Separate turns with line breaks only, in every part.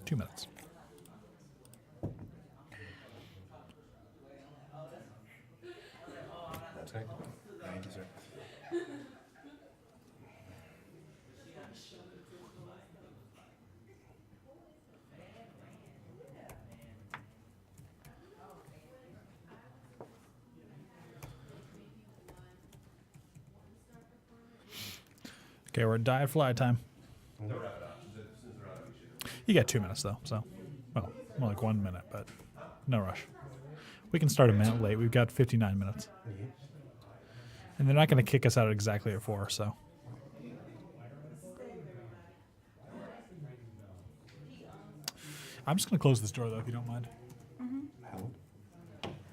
2 minutes.
Okay. Thank you, sir.
Okay, we're at diet fly time. You got 2 minutes, though, so, well, more like 1 minute, but no rush. We can start a minute late. We've got 59 minutes. And they're not going to kick us out exactly at 4, so. I'm just going to close this door, though, if you don't mind.
Helen,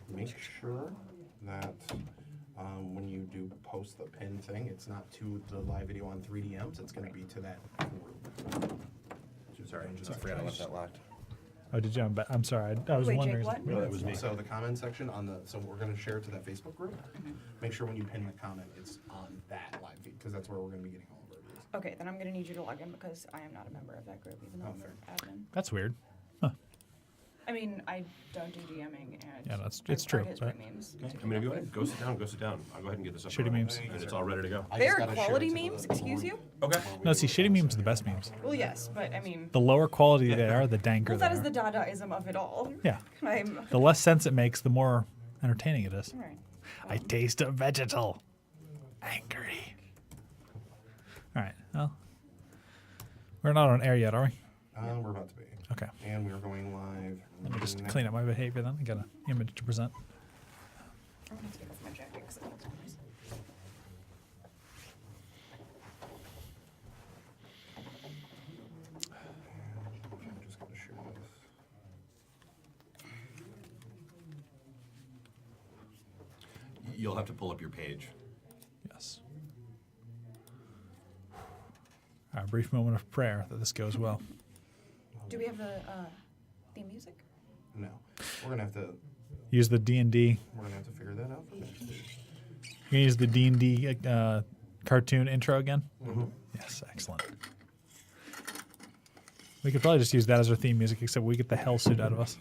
make sure that when you do post the pin thing, it's not to the live video on 3DMs. It's going to be to that group.
Sorry, I forgot I left that locked.
Oh, did you? I'm sorry. I was
Wait,
wondering.
Jake, what?
No, that was me.
So the comment section on the, so we're going to share it to that Facebook group. Make sure when you pin the comment, it's on that live feed, because that's where we're going to be getting all of our views.
Okay, then I'm going to need you to log in because I am not a member of that group, even though I'm
fair.
admin.
That's weird.
I mean, I don't do DMing, and
Yeah, it's
I
true,
his
but-
memes.
I mean, go ahead. Go sit down. Go sit down. I'll go ahead and get this up.
Shitty
and running,
memes.
And it's all ready to go.
I
They
just
are
gotta share
quality
it to
memes,
the
excuse you?
Okay.
No, see, shitty memes are the best memes.
Well, yes, but I mean,
The lower quality they are, the danker
well,
they
that is
are.
the Dadaism of it all.
Yeah.
I'm
The less sense it makes, the more entertaining it is.
all right.
I taste a vegetal. Angry. All right. Well, we're not on air yet, are we?
We're about to be.
Okay.
And we are going live.
Let me just clean up my behavior then. I got an image to present.
I'm going to take off my jacket because it looks nice.
I'm just going to share this.
You'll have to pull up your page.
Yes. A brief moment of prayer that this goes well.
Do we have the theme music?
No. We're going to have to,
Use the D&D.
we're going to have to figure that out for next week.
You can use the D&D cartoon intro again? Yes, excellent. We could probably just use that as our theme music, except we get the hell suit out of us.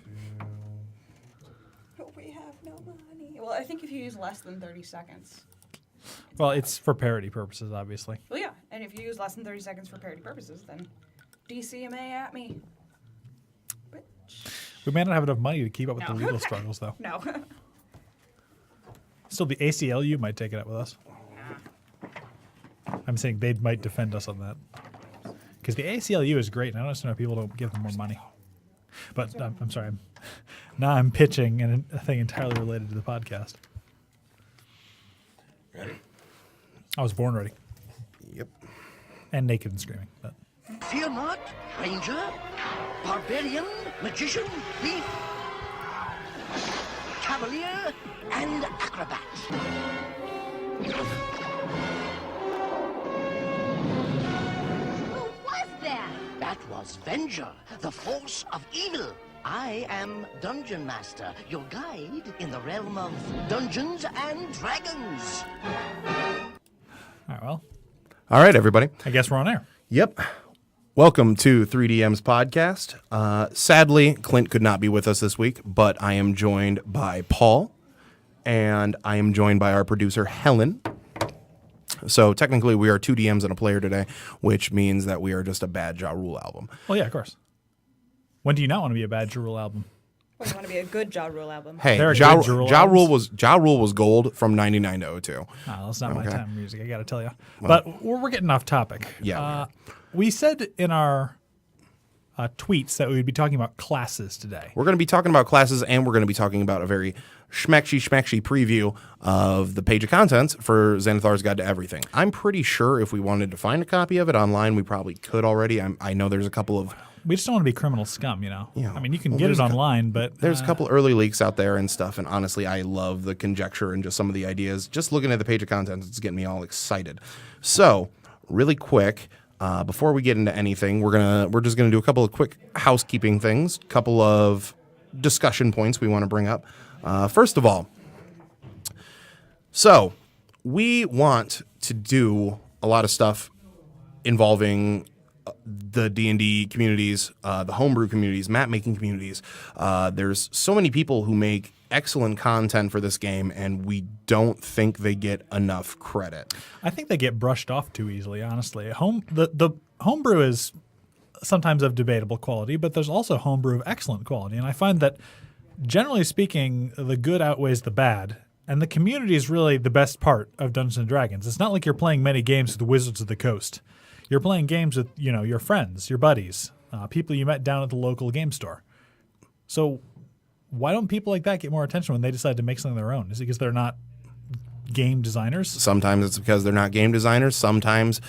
But we have no money. Well, I think if you use less than 30 seconds.
Well, it's for parody purposes, obviously.
Well, yeah, and if you use less than 30 seconds for parody purposes, then DCMA at me. Bitch.
We may not have enough money to keep up with
No.
the legal struggles, though.
No.
Still, the ACLU might take it up with us. I'm saying they might defend us on that. Because the ACLU is great, and I don't understand why people don't give them more money. But I'm sorry. Now I'm pitching a thing entirely related to the podcast.
Ready?
I was born ready.
Yep.
And naked and screaming. But
Fear not, ranger, barbarian, magician, thief, cavalier, and acrobat.
Who was that?
That was Venger, the force of evil. I am Dungeon Master, your guide in the realm of Dungeons and Dragons.
all right, well,
All right, everybody.
I guess we're on air.
Yep. Welcome to 3DM's podcast. Sadly, Clint could not be with us this week, but I am joined by Paul, and I am joined by our producer, Helen. So technically, we are two DMs and a player today, which means that we are just a Bad Ja Rule album.
Well, yeah, of course. When do you not want to be a Bad Ja Rule album?
Well, you want to be a good Ja Rule album.
Hey,
There are
Ja,
good Ja Rule
Ja Rule
albums.
was Ja Rule was gold from 99 to 02.
Oh, that's not my
Okay.
time of music, I got to tell you. But we're getting off topic.
Yeah,
We said in our tweets that we would be talking about classes today.
We're going to be talking about classes, and we're going to be talking about a very schmecksy preview of the page of contents for Xanathar's Guide to Everything. I'm pretty sure if we wanted to find a copy of it online, we probably could already. I know there's a couple of
We just don't want to be criminal scum, you know?
Yeah.
I mean, you can
Well,
get
there's
it
a
online, but...
there's a couple early leaks out there and stuff, and honestly, I love the conjecture and just some of the ideas. Just looking at the page of contents, it's getting me all excited. So, really quick, before we get into anything, we're just gonna do a couple of quick housekeeping things, couple of discussion points we want to bring up. First of all, so we want to do a lot of stuff involving the D&D communities, the homebrew communities, map making communities. There's so many people who make excellent content for this game, and we don't think they get enough credit.
I think they get brushed off too easily, honestly. The homebrew is sometimes of debatable quality, but there's also homebrew of excellent quality. And I find that, generally speaking, the good outweighs the bad. And the community is really the best part of Dungeons & Dragons. It's not like you're playing many games with the Wizards of the Coast. You're playing games with, your friends, your buddies, people you met down at the local game store. So why don't people like that get more attention when they decide to make something of their own? Is it because they're not game designers?
Sometimes it's because they're not game designers. Sometimes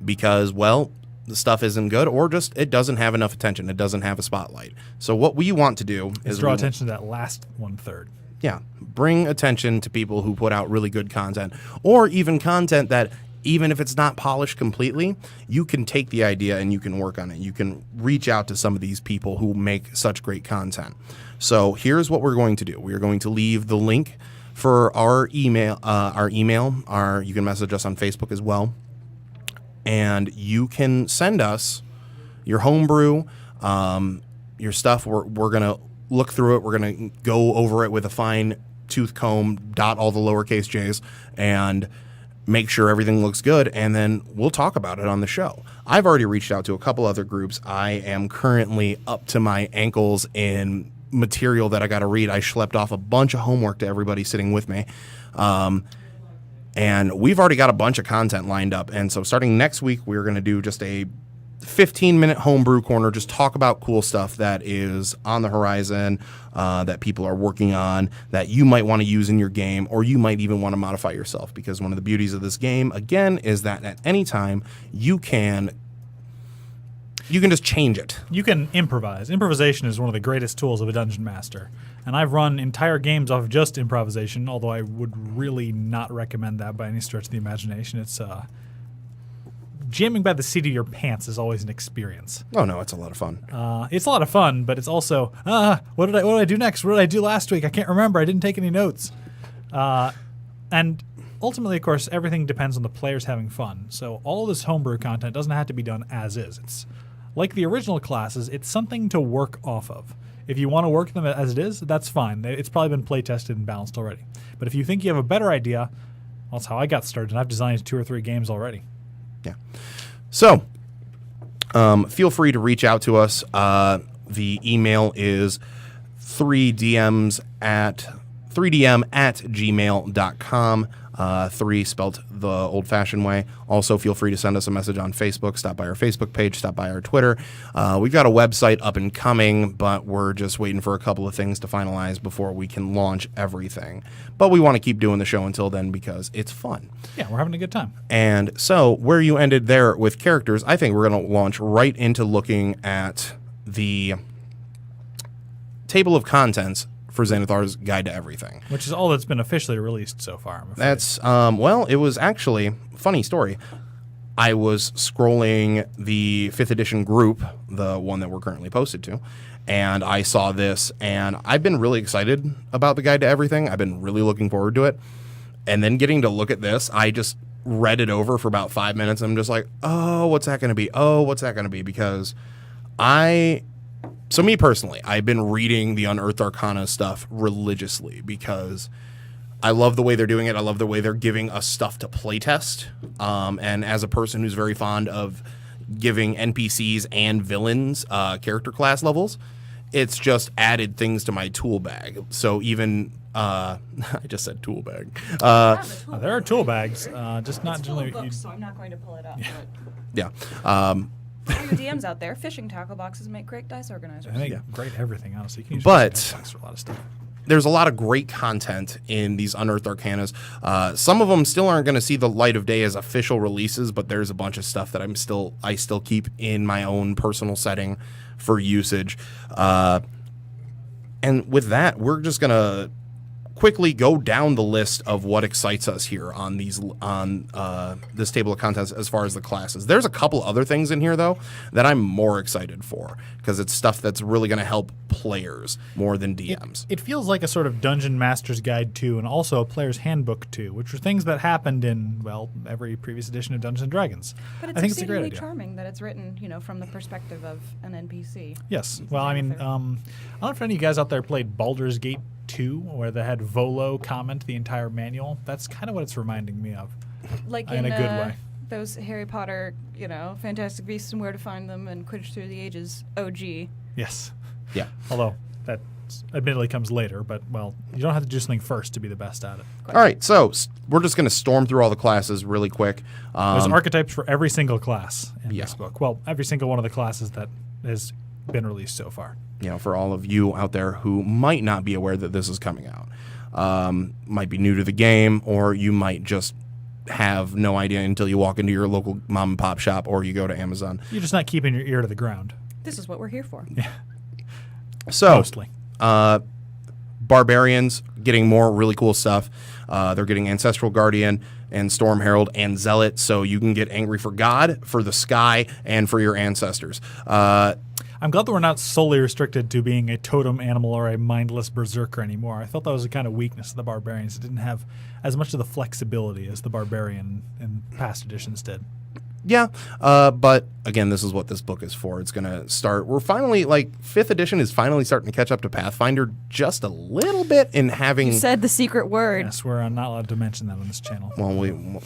because, well, the stuff isn't good, or just it doesn't have enough attention. It doesn't have a spotlight. So what we want to do is
draw attention to that last 1/3.
Yeah, bring attention to people who put out really good content, or even content that, even if it's not polished completely, you can take the idea and you can work on it. You can reach out to some of these people who make such great content. So here's what we're going to do. We are going to leave the link for our email. You can message us on Facebook as well. And you can send us your homebrew, your stuff. We're going to look through it. We're going to go over it with a fine tooth comb, dot all the lowercase j's, and make sure everything looks good, and then we'll talk about it on the show. I've already reached out to a couple other groups. I am currently up to my ankles in material that I got to read. I schlepped off a bunch of homework to everybody sitting with me. And we've already got a bunch of content lined up. And so starting next week, we're going to do just a 15-minute homebrew corner, just talk about cool stuff that is on the horizon, that people are working on, that you might want to use in your game, or you might even want to modify yourself. Because one of the beauties of this game, again, is that at any time you can just change it.
You can improvise. Improvisation is one of the greatest tools of a dungeon master. And I've run entire games off of just improvisation, although I would really not recommend that by any stretch of the imagination. It's jamming by the seat of your pants is always an experience.
Oh no, it's a lot of fun.
It's a lot of fun, but it's also, what did I do next? What did I do last week? I can't remember. I didn't take any notes. And ultimately, of course, everything depends on the players having fun. So all of this homebrew content doesn't have to be done as is. It's like the original classes. It's something to work off of. If you want to work them as it is, that's fine. It's probably been play tested and balanced already. But if you think you have a better idea, well, that's how I got started, and I've designed 2 or 3 games already.
Yeah. So, feel free to reach out to us. The email is 3dm at gmail.com. 3 spelt the old-fashioned way. Also, feel free to send us a message on Facebook. Stop by our Facebook page. Stop by our Twitter. We've got a website up and coming, but we're just waiting for a couple of things to finalize before we can launch everything. But we want to keep doing the show until then because it's fun.
Yeah, we're having a good time.
And so, where you ended there with characters, I think we're going to launch right into looking at the table of contents for Xanathar's Guide to Everything.
Which is all that's been officially released so far, I'm afraid.
That's, well, it was actually, funny story. I was scrolling the 5th edition group, the one that we're currently posted to, and I saw this, and I've been really excited about the Guide to Everything. I've been really looking forward to it. And then getting to look at this, I just read it over for about 5 minutes, and I'm just like, oh, what's that going to be? Oh, what's that going to be? Because So me personally, I've been reading the Unearthed Arcana stuff religiously because I love the way they're doing it. I love the way they're giving us stuff to playtest. And as a person who's very fond of giving NPCs and villains character class levels, it's just added things to my tool bag. So even I just said tool bag.
There are tool bags, just not
It's full of
generally.
books, so I'm not going to pull it up.
Yeah.
For your DMs out there, fishing tackle boxes make great dice organizers.
I think great everything, honestly. You can use
But-
dice box for a lot of stuff.
There's a lot of great content in these Unearthed Arcanas. Some of them still aren't going to see the light of day as official releases, but there's a bunch of stuff that I still keep in my own personal setting for usage. And with that, we're just going to quickly go down the list of what excites us here on this table of contents as far as the classes. There's a couple other things in here though that I'm more excited for because it's stuff that's really going to help players more than DMs.
It feels like a sort of Dungeon Master's Guide 2 and also a Player's Handbook 2, which are things that happened in, well, every previous edition of Dungeons & Dragons.
But it's
I think it's a great
exceedingly
idea.
charming that it's written, from the perspective of an NPC.
Yes. Well, I mean, I don't know if any of you guys out there played Baldur's Gate 2, where they had Volo comment the entire manual. That's kind of what it's reminding me of.
Like
In a good way.
Those Harry Potter, Fantastic Beasts and Where to Find Them and Quidditch Through the Ages OG.
Yes.
Yeah.
Although that admittedly comes later, but, well, you don't have to do something first to be the best at it.
All right, so we're just going to storm through all the classes really quick.
There's archetypes for every single class in
Yeah.
this book. Well, every single one of the classes that has been released so far.
For all of you out there who might not be aware that this is coming out, might be new to the game, or you might just have no idea until you walk into your local mom and pop shop or you go to Amazon.
You're just not keeping your ear to the ground.
This is what we're here for.
So,
Mostly.
Barbarians getting more really cool stuff. They're getting Ancestral Guardian and Storm Herald and Zealot, so you can get angry for God, for the sky, and for your ancestors.
I'm glad that we're not solely restricted to being a totem animal or a mindless berserker anymore. I thought that was a kind of weakness of the barbarians. It didn't have as much of the flexibility as the barbarian in past editions did.
Yeah, but again, this is what this book is for. It's going to start. We're finally, 5th edition is finally starting to catch up to Pathfinder just a little bit in having.
You said the secret word.
Yes, we're not allowed to mention that on this channel.
Well,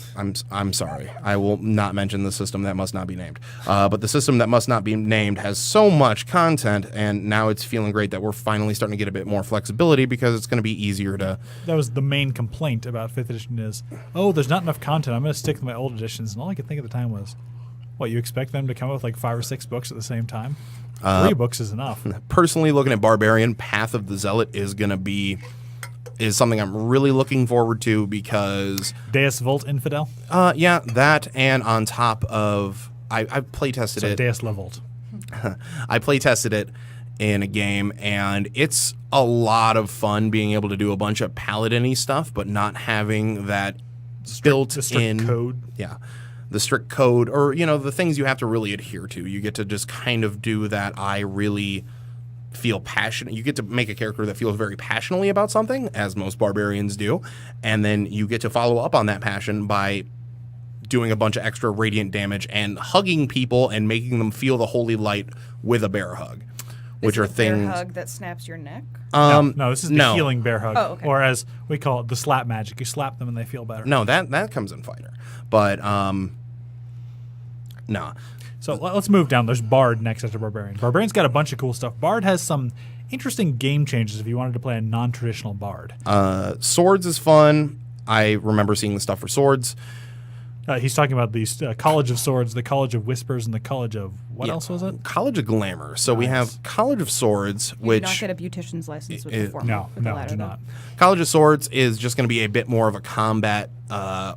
I'm sorry. I will not mention the system that must not be named. But the system that must not be named has so much content, and now it's feeling great that we're finally starting to get a bit more flexibility because it's going to be easier to.
That was the main complaint about 5th edition is, there's not enough content. I'm going to stick to my old editions. And all I could think at the time was, what, you expect them to come up with 5 or 6 books at the same time? 3 books is enough.
Personally, looking at Barbarian, Path of the Zealot is something I'm really looking forward to because
Deus Vult Infidel?
yeah, that, and on top of I've play tested it.
Deus La Vult.
I play tested it in a game, and it's a lot of fun being able to do a bunch of paladin-y stuff, but not having that built
the strict
in
code.
Yeah, the strict code, or the things you have to really adhere to. You get to just kind of do that. I really feel passionate. You get to make a character that feels very passionately about something, as most barbarians do, and then you get to follow up on that passion by doing a bunch of extra radiant damage and hugging people and making them feel the holy light with a bear hug, which
Is it
are
a bear
things.
hug that snaps your neck?
No, this is the
no.
healing bear hug.
Oh, okay.
Or as we call it, the slap magic. You slap them and they feel better.
No, that comes in fighter, but nah.
So let's move down. There's Bard next after Barbarian. Barbarian's got a bunch of cool stuff. Bard has some interesting game changes if you wanted to play a non-traditional Bard.
Swords is fun. I remember seeing the stuff for swords.
He's talking about these College of Swords, the College of Whispers, and the College of what else was it?
College of Glamour. So we have College of Swords,
You
which
do not get a beautician's license with the former.
No,
with the
no,
latter,
do
though.
not.
College of Swords is just going to be a bit more of a combat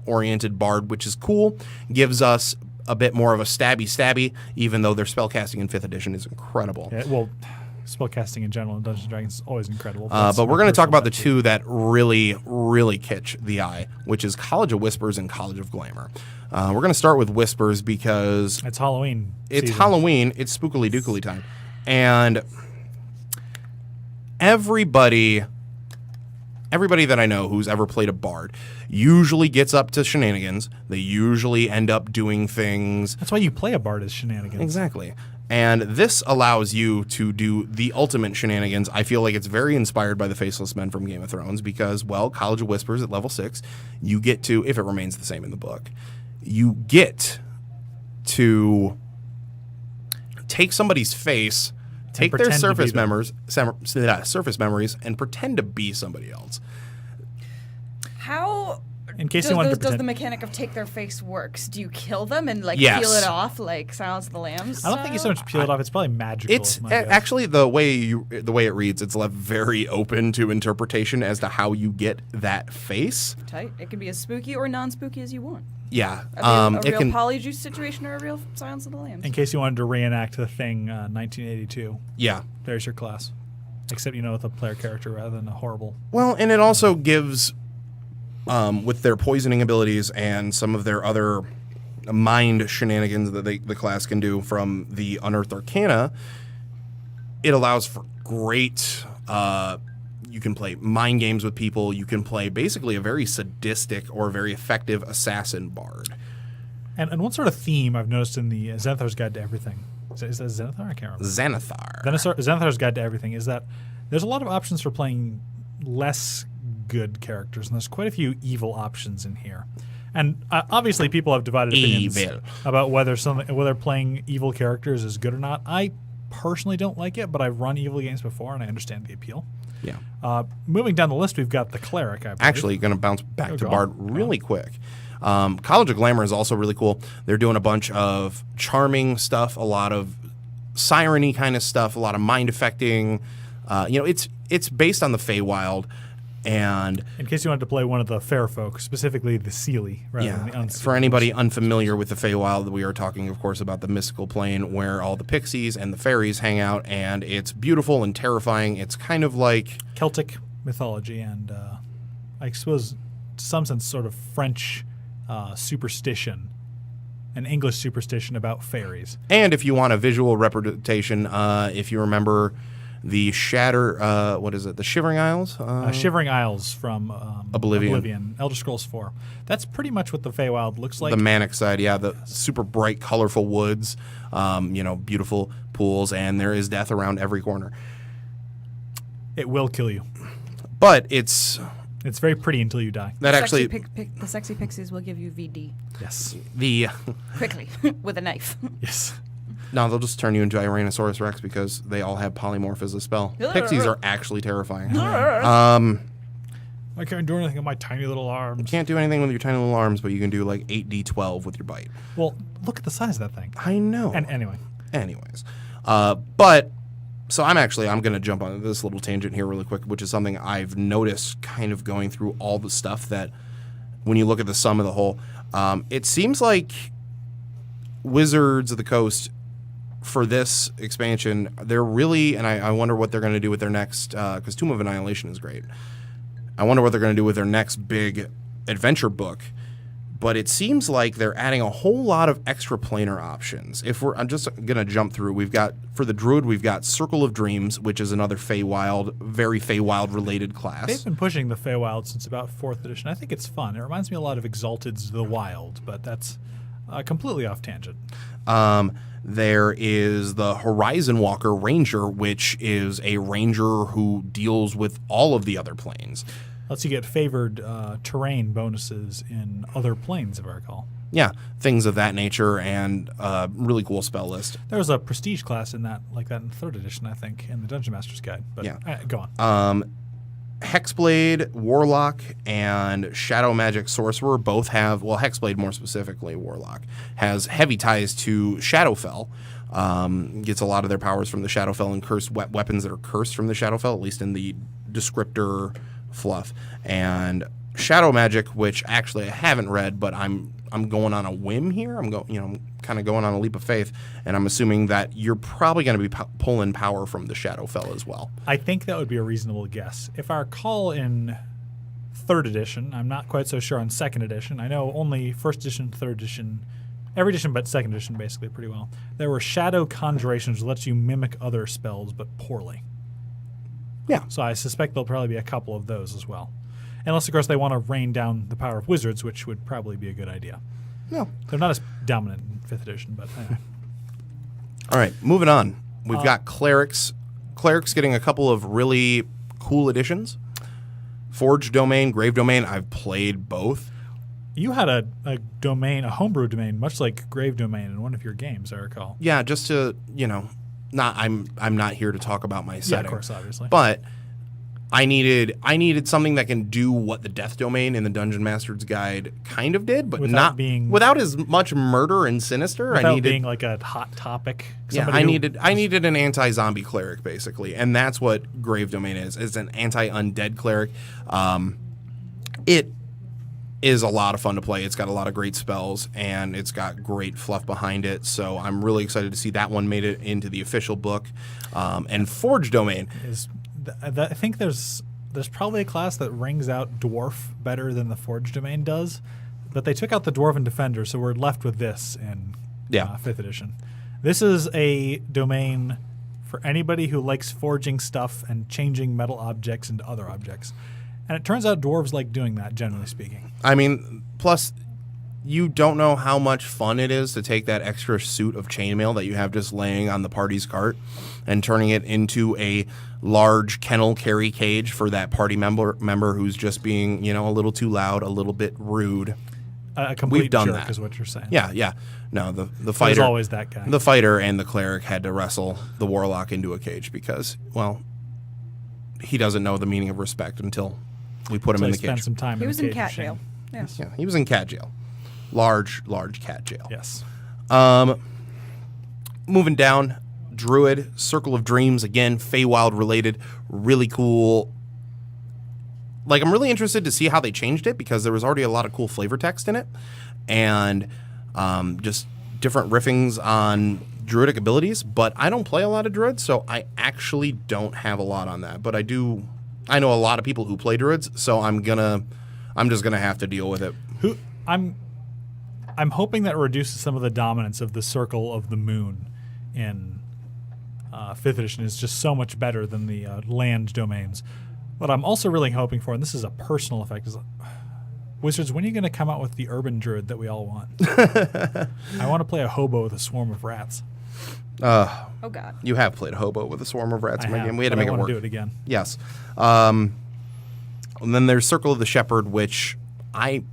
oriented bard, which is cool. Gives us a bit more of a stabby, even though their spellcasting in 5th edition is incredible.
Yeah, well, spellcasting in general in Dungeons & Dragons is always incredible.
But we're
going
to talk about the two that really, really catch the eye, which is College of Whispers and College of Glamour. We're going to start with Whispers because
It's Halloween.
it's
season.
Halloween, it's spookily dookily time, and everybody that I know who's ever played a bard usually gets up to shenanigans. They usually end up doing things.
That's why you play a Bard as shenanigans.
Exactly. And this allows you to do the ultimate shenanigans. I feel like it's very inspired by the Faceless Men from Game of Thrones because, well, College of Whispers at level 6, you get to, if it remains the same in the book, you get to take somebody's face, take their
pretend to be
surface
them.
surface memories, and pretend to be somebody else.
How
In case you wanted to
does the
pretend.
mewek of take their face works? Do you kill them and
Yes.
peel it off like Silence of the Lambs?
I don't think you so much peel it off. It's probably magical.
It's
is my guess.
actually the way it reads. It's left very open to interpretation as to how you get that face.
tight. It can be as spooky or non-spooky as you want.
Yeah,
A
it
real
can.
Polyjuice situation or a real Silence of the Lambs.
In case you wanted to reenact the thing, 1982.
Yeah,
There's your class. except with a player character rather than a horrible.
Well, and it also gives, with their poisoning abilities and some of their other mind shenanigans that the class can do from the Unearthed Arcana, it allows for great. You can play mind games with people. You can play basically a very sadistic or very effective assassin bard.
And one sort of theme I've noticed in the Xanathar's Guide to Everything, is that Xanathar? I can't remember.
Xanathar.
Xanathar's Guide to Everything is that there's a lot of options for playing less good characters, and there's quite a few evil options in here. And obviously people have divided opinions about whether playing evil characters is good or not. I personally don't like it, but I've run evil games before, and I understand the appeal.
Yeah.
Moving down the list, we've got the Cleric. I believe.
Actually, going to bounce back to Bard really quick. College of Glamour is also really cool. They're doing a bunch of charming stuff, a lot of siren-y kind of stuff, a lot of mind affecting. It's based on the Feywild. And
in case you wanted to play one of the fair folk, specifically the Seelie, rather than the Unseelie.
For anybody unfamiliar with the Feywild, we are talking, of course, about the mystical plane where all the pixies and the fairies hang out, and it's beautiful and terrifying. It's kind of like
Celtic mythology and, I suppose, to some sense, sort of French superstition, an English superstition about fairies.
And if you want a visual representation, if you remember the the Shivering Isles?
Shivering Isles from
Oblivion.
Elder Scrolls 4. That's pretty much what the Feywild looks like.
The Manic side, yeah, the super bright, colorful woods, beautiful pools, and there is death around every corner.
It will kill you.
But it's
very pretty until you die.
That actually
The sexy pixies will give you VD.
Yes.
Quickly, with a knife.
Yes.
No, they'll just turn you into Tyrannosaurus Rex because they all have polymorph as a spell. Pixies are actually terrifying.
I can't do anything with my tiny little arms.
You can't do anything with your tiny little arms, but you can do like 8d12 with your bite.
Well, look at the size of that thing.
I know.
And anyway.
Anyways. So I'm going to jump on this little tangent here really quick, which is something I've noticed kind of going through all the stuff that when you look at the sum of the whole, it seems like Wizards of the Coast for this expansion, they're really, and I wonder what they're going to do with their next, because Tomb of Annihilation is great. I wonder what they're going to do with their next big adventure book. But it seems like they're adding a whole lot of extra planar options. I'm just going to jump through. We've got, for the Druid, we've got Circle of Dreams, which is another Feywild, very Feywild-related class.
They've been pushing the Feywild since about 4th edition. I think it's fun. It reminds me a lot of Exalted's The Wild, but that's completely off tangent.
There is the Horizon Walker Ranger, which is a ranger who deals with all of the other planes.
Lets you get favored terrain bonuses in other planes, if I recall.
Yeah, things of that nature, and really cool spell list.
There was a prestige class in that, like that in 3rd edition, I think, in the Dungeon Master's Guide. But
yeah.
Go on.
Hexblade, Warlock, and Shadow Magic Sorcerer both have, well, Hexblade more specifically, Warlock, has heavy ties to Shadowfell. Gets a lot of their powers from the Shadowfell and cursed weapons that are cursed from the Shadowfell, at least in the descriptor fluff. And Shadow Magic, which actually I haven't read, but I'm going on a whim here. I'm kind of going on a leap of faith, and I'm assuming that you're probably going to be pulling power from the Shadowfell as well.
I think that would be a reasonable guess. If I recall in 3rd edition, I'm not quite so sure on 2nd edition. I know only 1st edition, 3rd edition, every edition but 2nd edition basically pretty well. There were Shadow Conjurations that lets you mimic other spells, but poorly.
Yeah.
So I suspect there'll probably be a couple of those as well. Unless, of course, they want to rain down the power of wizards, which would probably be a good idea.
No.
They're not as dominant in 5th edition, but anyway.
All right, moving on. We've got Clerics. Clerics getting a couple of really cool additions. Forge Domain, Grave Domain, I've played both.
You had a domain, a homebrew domain, much like Grave Domain in one of your games, I recall.
Yeah, just to, I'm not here to talk about my setting.
Yeah, of course, obviously.
But I needed something that can do what the Death Domain in the Dungeon Master's Guide kind of did, but without as much murder and sinister.
Without being like a hot topic.
Yeah, I needed an anti-zombie cleric basically, and that's what Grave Domain is. It's an anti-undead cleric. It is a lot of fun to play. It's got a lot of great spells, and it's got great fluff behind it. So I'm really excited to see that one made it into the official book. And Forge Domain
I think there's probably a class that rings out dwarf better than the Forge domain does, but they took out the dwarven defender, so we're left with this in 5th edition. This is a domain for anybody who likes forging stuff and changing metal objects into other objects. And it turns out dwarves like doing that, generally speaking.
I mean, plus, you don't know how much fun it is to take that extra suit of chainmail that you have just laying on the party's cart and turning it into a large kennel carry cage for that party member who's just being, a little too loud, a little bit rude.
A complete
We've done
jerk
that.
is what you're saying.
Yeah. No, the
There's
fighter.
always that guy.
The fighter and the cleric had to wrestle the warlock into a cage because, well, he doesn't know the meaning of respect until we put him
So
in
he
the
spent
cage.
some time
He
in
was
the
in
cage
cat
of shame.
jail. Yeah.
Yeah, he was in cat jail. Large cat jail.
Yes.
Moving down, Druid, Circle of Dreams, again, Feywild related, really cool. Like, I'm really interested to see how they changed it because there was already a lot of cool flavor text in it and just different riffings on druidic abilities, but I don't play a lot of druids, so I actually don't have a lot on that. But I know a lot of people who play druids, so I'm just gonna have to deal with it.
I'm hoping that reduces some of the dominance of the Circle of the Moon in 5th edition. Is just so much better than the land domains. What I'm also really hoping for, and this is a personal effect, is Wizards, when are you going to come out with the urban druid that we all want? I want to play a hobo with a swarm of rats.
Oh God.
You have played hobo with a swarm of rats in my game. We had to
but
make
I
it
want
work.
to do it again.
Yes. And then there's Circle of the Shepherd, which I'm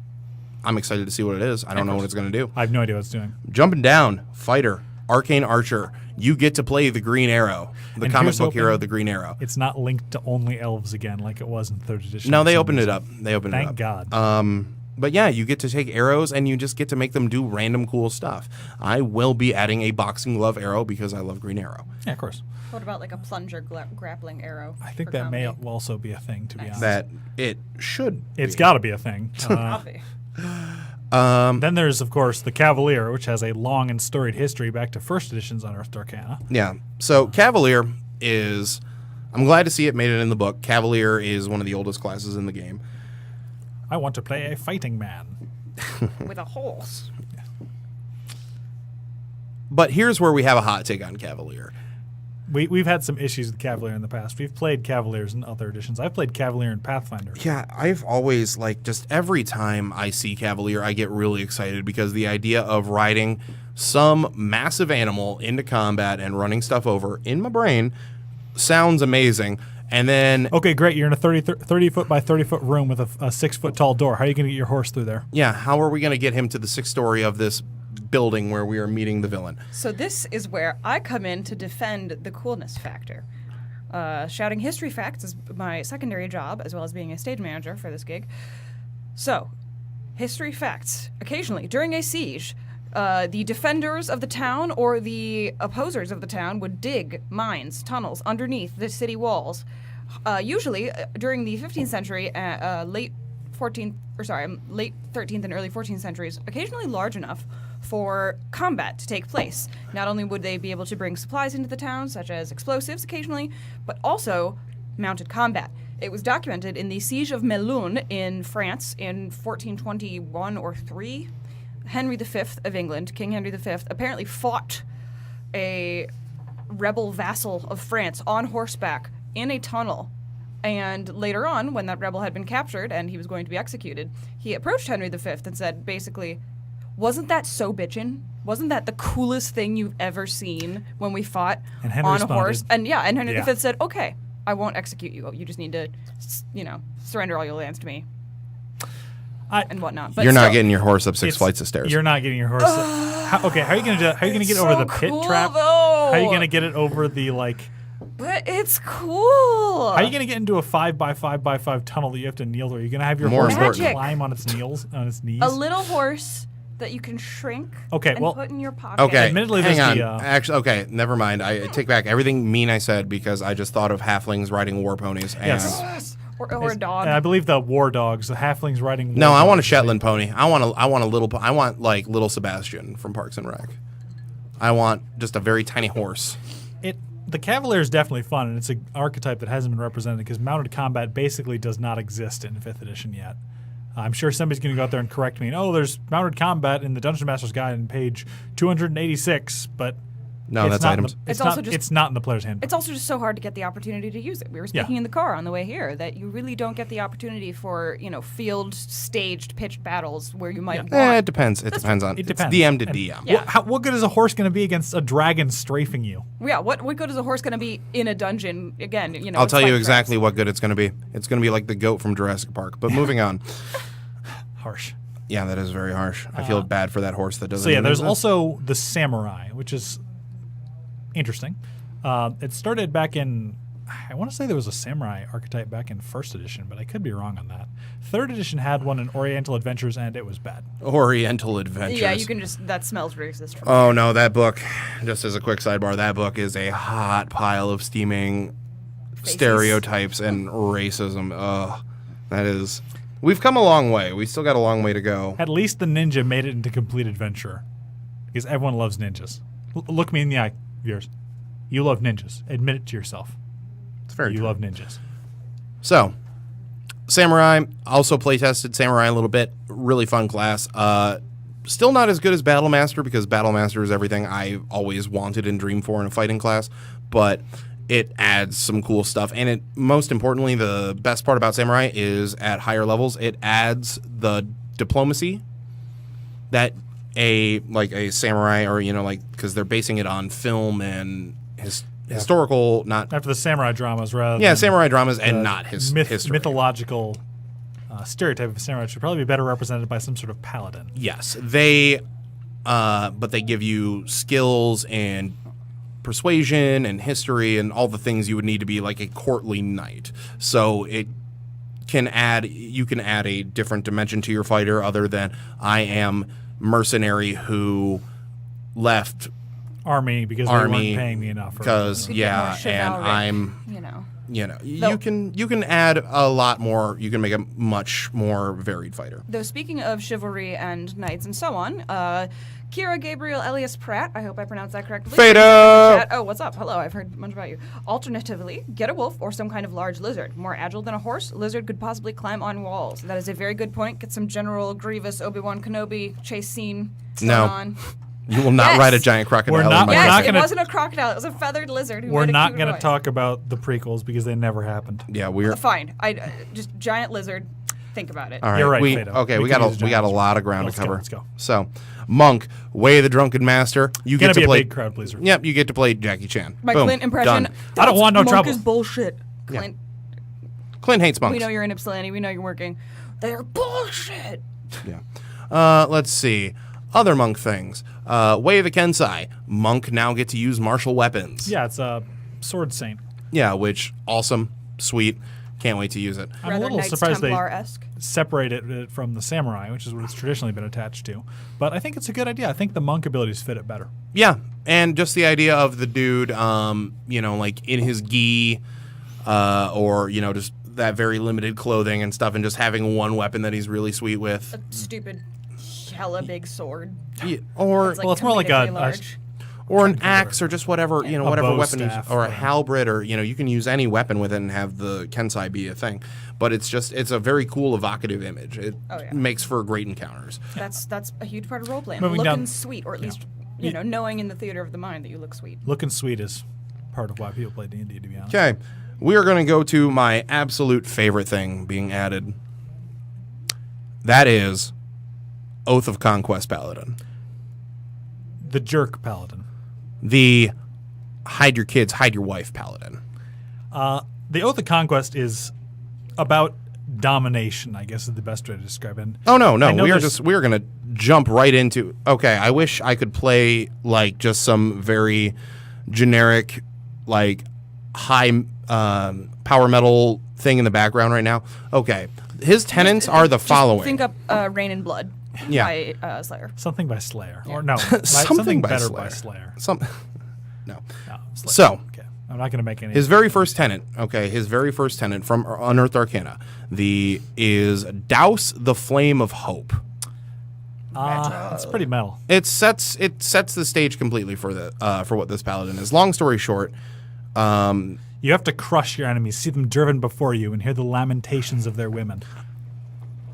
excited to see what it is. I don't know what it's going to do.
I have no idea what it's doing.
Jumping down, Fighter, Arcane Archer. You get to play the Green Arrow, the
And
comic
here's
book
hoping
hero, the Green Arrow.
It's not linked to only elves again like it was in 3rd edition.
No,
for
they
some
opened it
reason.
up. They opened it up.
Thank God.
But yeah, you get to take arrows and you just get to make them do random cool stuff. I will be adding a boxing glove arrow because I love Green Arrow.
Yeah, of course.
What about like a plunger grappling arrow?
I think
for
that may
comedy?
also be a thing, to be honest.
That it should.
It's
be.
got to be a thing.
Coffee.
Then there's, of course, the Cavalier, which has a long and storied history back to 1st edition's Unearthed Arcana.
Yeah. So Cavalier is. I'm glad to see it made it in the book. Cavalier is one of the oldest classes in the game.
I want to play a fighting man.
With a horse.
But here's where we have a hot take on Cavalier.
We've had some issues with Cavalier in the past. We've played Cavaliers in other editions. I've played Cavalier in Pathfinder.
Yeah, I've always, just every time I see Cavalier, I get really excited because the idea of riding some massive animal into combat and running stuff over in my brain sounds amazing. And then,
Okay, great. You're in a 30 foot by 30 foot room with a 6 foot tall door. How are you going to get your horse through there?
yeah, how are we going to get him to the 6th story of this building where we are meeting the villain?
So this is where I come in to defend the coolness factor. Shouting history facts is my secondary job, as well as being a stage manager for this gig. So, history facts. Occasionally, during a siege, the defenders of the town or the opposers of the town would dig mines, tunnels underneath the city walls. Usually, during the 15th century, late 13th and early 14th centuries, occasionally large enough for combat to take place. Not only would they be able to bring supplies into the town, such as explosives occasionally, but also mounted combat. It was documented in the Siege of Melun in France in 1421 or 3. Henry V of England, King Henry V, apparently fought a rebel vassal of France on horseback in a tunnel. And later on, when that rebel had been captured and he was going to be executed, he approached Henry V and said, basically, wasn't that so bitchin'? Wasn't that the coolest thing you've ever seen when we fought
And Henry
on a
responded,
horse? And Henry
"Yeah."
V said, okay, I won't execute you. You just need to, surrender all your lands to me and whatnot. But
You're not
still,
getting your horse up 6
It's-
flights of stairs.
You're not getting your horse. How are you going to do that? How are you going to get over
so
the pit
cool,
trap?
though.
How are you going to get it over the
But it's cool.
How are you going to get into a 5 by 5 by 5 tunnel that you have to kneel through? Are you going to have your
More
horse
important.
climb on its knees?
A little horse that you can shrink
Okay,
and
well-
put in your pocket.
Okay,
Admittedly,
hang
there's
on.
the,
Actually, okay, never mind. I take back everything mean I said because I just thought of halflings riding war ponies. And
Yes.
Or a dog.
And I believe the war dogs, the halflings riding.
No,
war
I want a
dogs.
Shetland pony. I want little Sebastian from Parks and Rec. I want just a very tiny horse.
The Cavalier is definitely fun, and it's an archetype that hasn't been represented because mounted combat basically does not exist in 5th edition yet. I'm sure somebody's going to go out there and correct me. There's mounted combat in the Dungeon Master's Guide on page 286, but
No, that's items.
It's not in the player's handbook.
It's also just so hard to get the opportunity to use it. We were speaking in the car on the way here that you really don't get the opportunity for, field staged pitched battles where you might want.
It depends. It depends on.
It
It's
depends.
DM to
And-
DM.
Yeah.
What good is a horse going to be against a dragon strafing you?
Yeah, what good is a horse going to be in a dungeon? Again,
I'll
it's
tell you
fight
exactly
tracks.
what good it's going to be. It's going to be like the goat from Jurassic Park. But moving on.
Harsh.
Yeah, that is very harsh. I feel bad for that horse that doesn't.
So yeah,
even
there's
exist.
also the samurai, which is interesting. It started back in, I want to say there was a samurai archetype back in 1st edition, but I could be wrong on that. 3rd edition had one in Oriental Adventures, and it was bad.
Oriental Adventures.
Yeah, you can just that smells racist. From
Oh no, that book. Just as a quick sidebar, that book is a hot pile of steaming stereotypes and racism. Ugh, that is. We've come a long way. We still got a long way to go.
At least the ninja made it into complete adventure, because everyone loves ninjas. Look me in the eye, viewers. You love ninjas. Admit it to yourself.
It's very
You
true.
love ninjas.
So, Samurai, also playtested Samurai a little bit. Really fun class. Still not as good as Battlemaster because Battlemaster is everything I always wanted and dreamed for in a fighting class, but it adds some cool stuff. And it, most importantly, the best part about Samurai is at higher levels, it adds the diplomacy that a samurai or, because they're basing it on film and historical, not
After the samurai dramas, rather
yeah,
than
samurai dramas and
the
not his history.
mythological stereotype of a samurai should probably be better represented by some sort of paladin.
Yes, they, but they give you skills and persuasion and history and all the things you would need to be like a courtly knight. So you can add a different dimension to your fighter other than I am mercenary who left
Army because they weren't paying me enough.
because
You could get more
and
chivalric,
I'm.
Though
You can add a lot more. You can make a much more varied fighter.
Though speaking of chivalry and knights and so on, Kira Gabriel Elias Pratt, I hope I pronounced that correctly.
Fado!
Oh, what's up? Hello, I've heard much about you. Alternatively, get a wolf or some kind of large lizard. More agile than a horse, lizard could possibly climb on walls. That is a very good point. Get some General Grievous, Obi-Wan Kenobi chase scene
No.
on.
You will not
Yes.
ride a giant crocodile.
We're not-
in my
we're
Yes,
not
class.
gonna-
it wasn't a crocodile. It was a feathered lizard. Who
We're
made a
not
cute
going to
noise.
talk about the prequels because they never happened.
Yeah, we're
Fine. Just giant lizard. Think about it.
all right.
You're right,
We
Fado.
we
can
got
use
a
giants.
lot of ground
Let's
to cover.
go, let's go.
So, Monk, Way of the Drunken Master. You
Gonna
get to
be a
play
big crowd pleaser.
Yep, you get to play Jackie Chan.
My
Boom,
Clint impression.
done.
I don't want no
Monk
trouble.
is bullshit. Clint,
Clint hates monks.
we know you're in Ypsilanti. We know you're working. They're bullshit.
Yeah. Let's see. Other monk things. Way of the Kensai. Monk now get to use martial weapons.
Yeah, it's a sword saint.
Yeah, which awesome, sweet. Can't wait to use it.
I'm
Rather
a little
Knights
surprised they
Templar-esque.
separated it from the samurai, which is what it's traditionally been attached to. But I think it's a good idea. I think the monk abilities fit it better.
Yeah, and just the idea of the dude, like in his gi, or just that very limited clothing and stuff, and just having one weapon that he's really sweet with.
Stupid, hella big sword.
Yeah, or
It's
Well, it's more like
comedically
a
large.
or an axe, or just whatever whatever
bow
weapon,
staff,
or a
whatever.
halberd, or you can use any weapon with it and have the kensai be a thing. But it's a very cool, evocative image. It
Oh, yeah.
makes for great encounters.
That's a huge part of role playing.
Moving
Looking
down-
sweet, or at least knowing in the theater of the mind that you look sweet.
Looking sweet is part of why people play D&D, to be honest.
Okay, we are going to go to my absolute favorite thing being added. That is Oath of Conquest Paladin.
The jerk paladin.
The hide your kids, hide your wife Paladin.
The Oath of Conquest is about domination, I guess is the best way to describe it.
Oh no,
I know
we are
there's-
going to jump right into. Okay, I wish I could play like just some very generic, like high power metal thing in the background right now. Okay, his tenets are the following.
Think up Rain and Blood
Yeah.
by Slayer.
Something by Slayer. Or no, something better by Slayer.
No.
No, Slayer.
So,
Okay. I'm not going to make any.
his very first tenet from Unearthed Arcana, is douse the flame of hope.
It's pretty metal.
It sets the stage completely for what this paladin is. Long story short,
You have to crush your enemies, see them driven before you, and hear the lamentations of their women.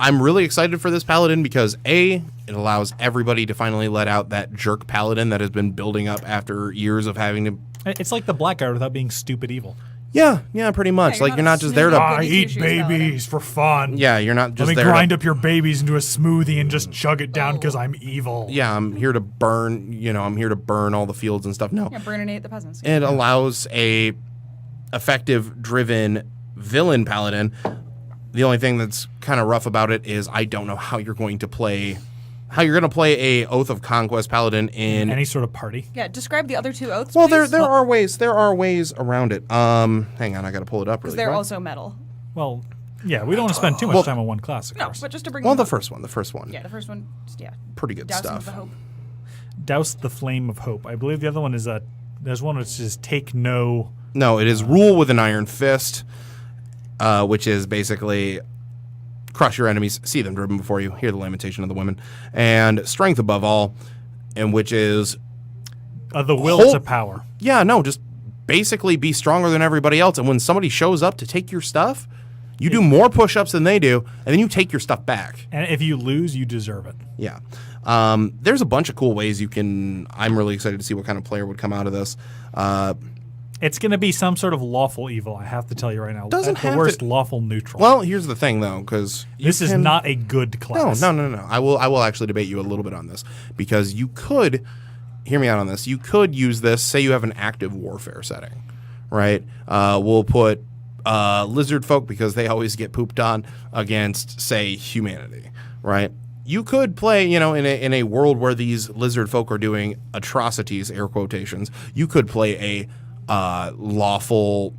I'm really excited for this paladin because A, it allows everybody to finally let out that jerk paladin that has been building up after years of having to.
It's like the Blackguard without being stupid evil.
Yeah, pretty much.
you're
Like
not
you're
a
not just there to.
sneaky-
I
Goody
eat
two-shoes
babies for fun.
Yeah, you're not
Let
just
me
there.
grind
To,
up your babies into a smoothie and just chug it down because I'm evil.
yeah, I'm here to burn. I'm here to burn all the fields and stuff. No,
Yeah, burn and eat the peasants.
it allows a effective driven villain paladin. The only thing that's kind of rough about it is I don't know how you're going to play a Oath of Conquest paladin in
Any sort of party.
Yeah, describe the other two oaths.
well
please.
there are ways around it. Hang on, I got to pull it up really
They're
quick.
also metal.
Well, yeah, we don't want to spend too much time on one class, of
No,
course.
but just to bring
Well,
them
the
up.
first one.
Yeah, the first one. Just, yeah.
Pretty good
Dousing
stuff.
of the hope.
Douse the flame of hope. I believe the other one is there's one which is take no.
No, it is rule with an iron fist, which is basically crush your enemies, see them driven before you, hear the lamentation of the women, and strength above all, and which is
The will
Hope-
to power.
just basically be stronger than everybody else. And when somebody shows up to take your stuff, you do more push-ups than they do, and then you take your stuff back.
And if you lose, you deserve it.
Yeah. There's a bunch of cool ways you can. I'm really excited to see what kind of player would come out of this.
It's going to be some sort of lawful evil, I have to tell you right now.
Doesn't
At the
have
worst,
to-
lawful neutral.
Well, here's the thing, though, because
this is not a good class.
No. I will actually debate you a little bit on this because you could hear me out on this. You could use this. Say you have an active warfare setting, right? We'll put lizard folk because they always get pooped on against, say, humanity, right? You could play, in a world where these lizard folk are doing atrocities, air quotations. You could play a lawful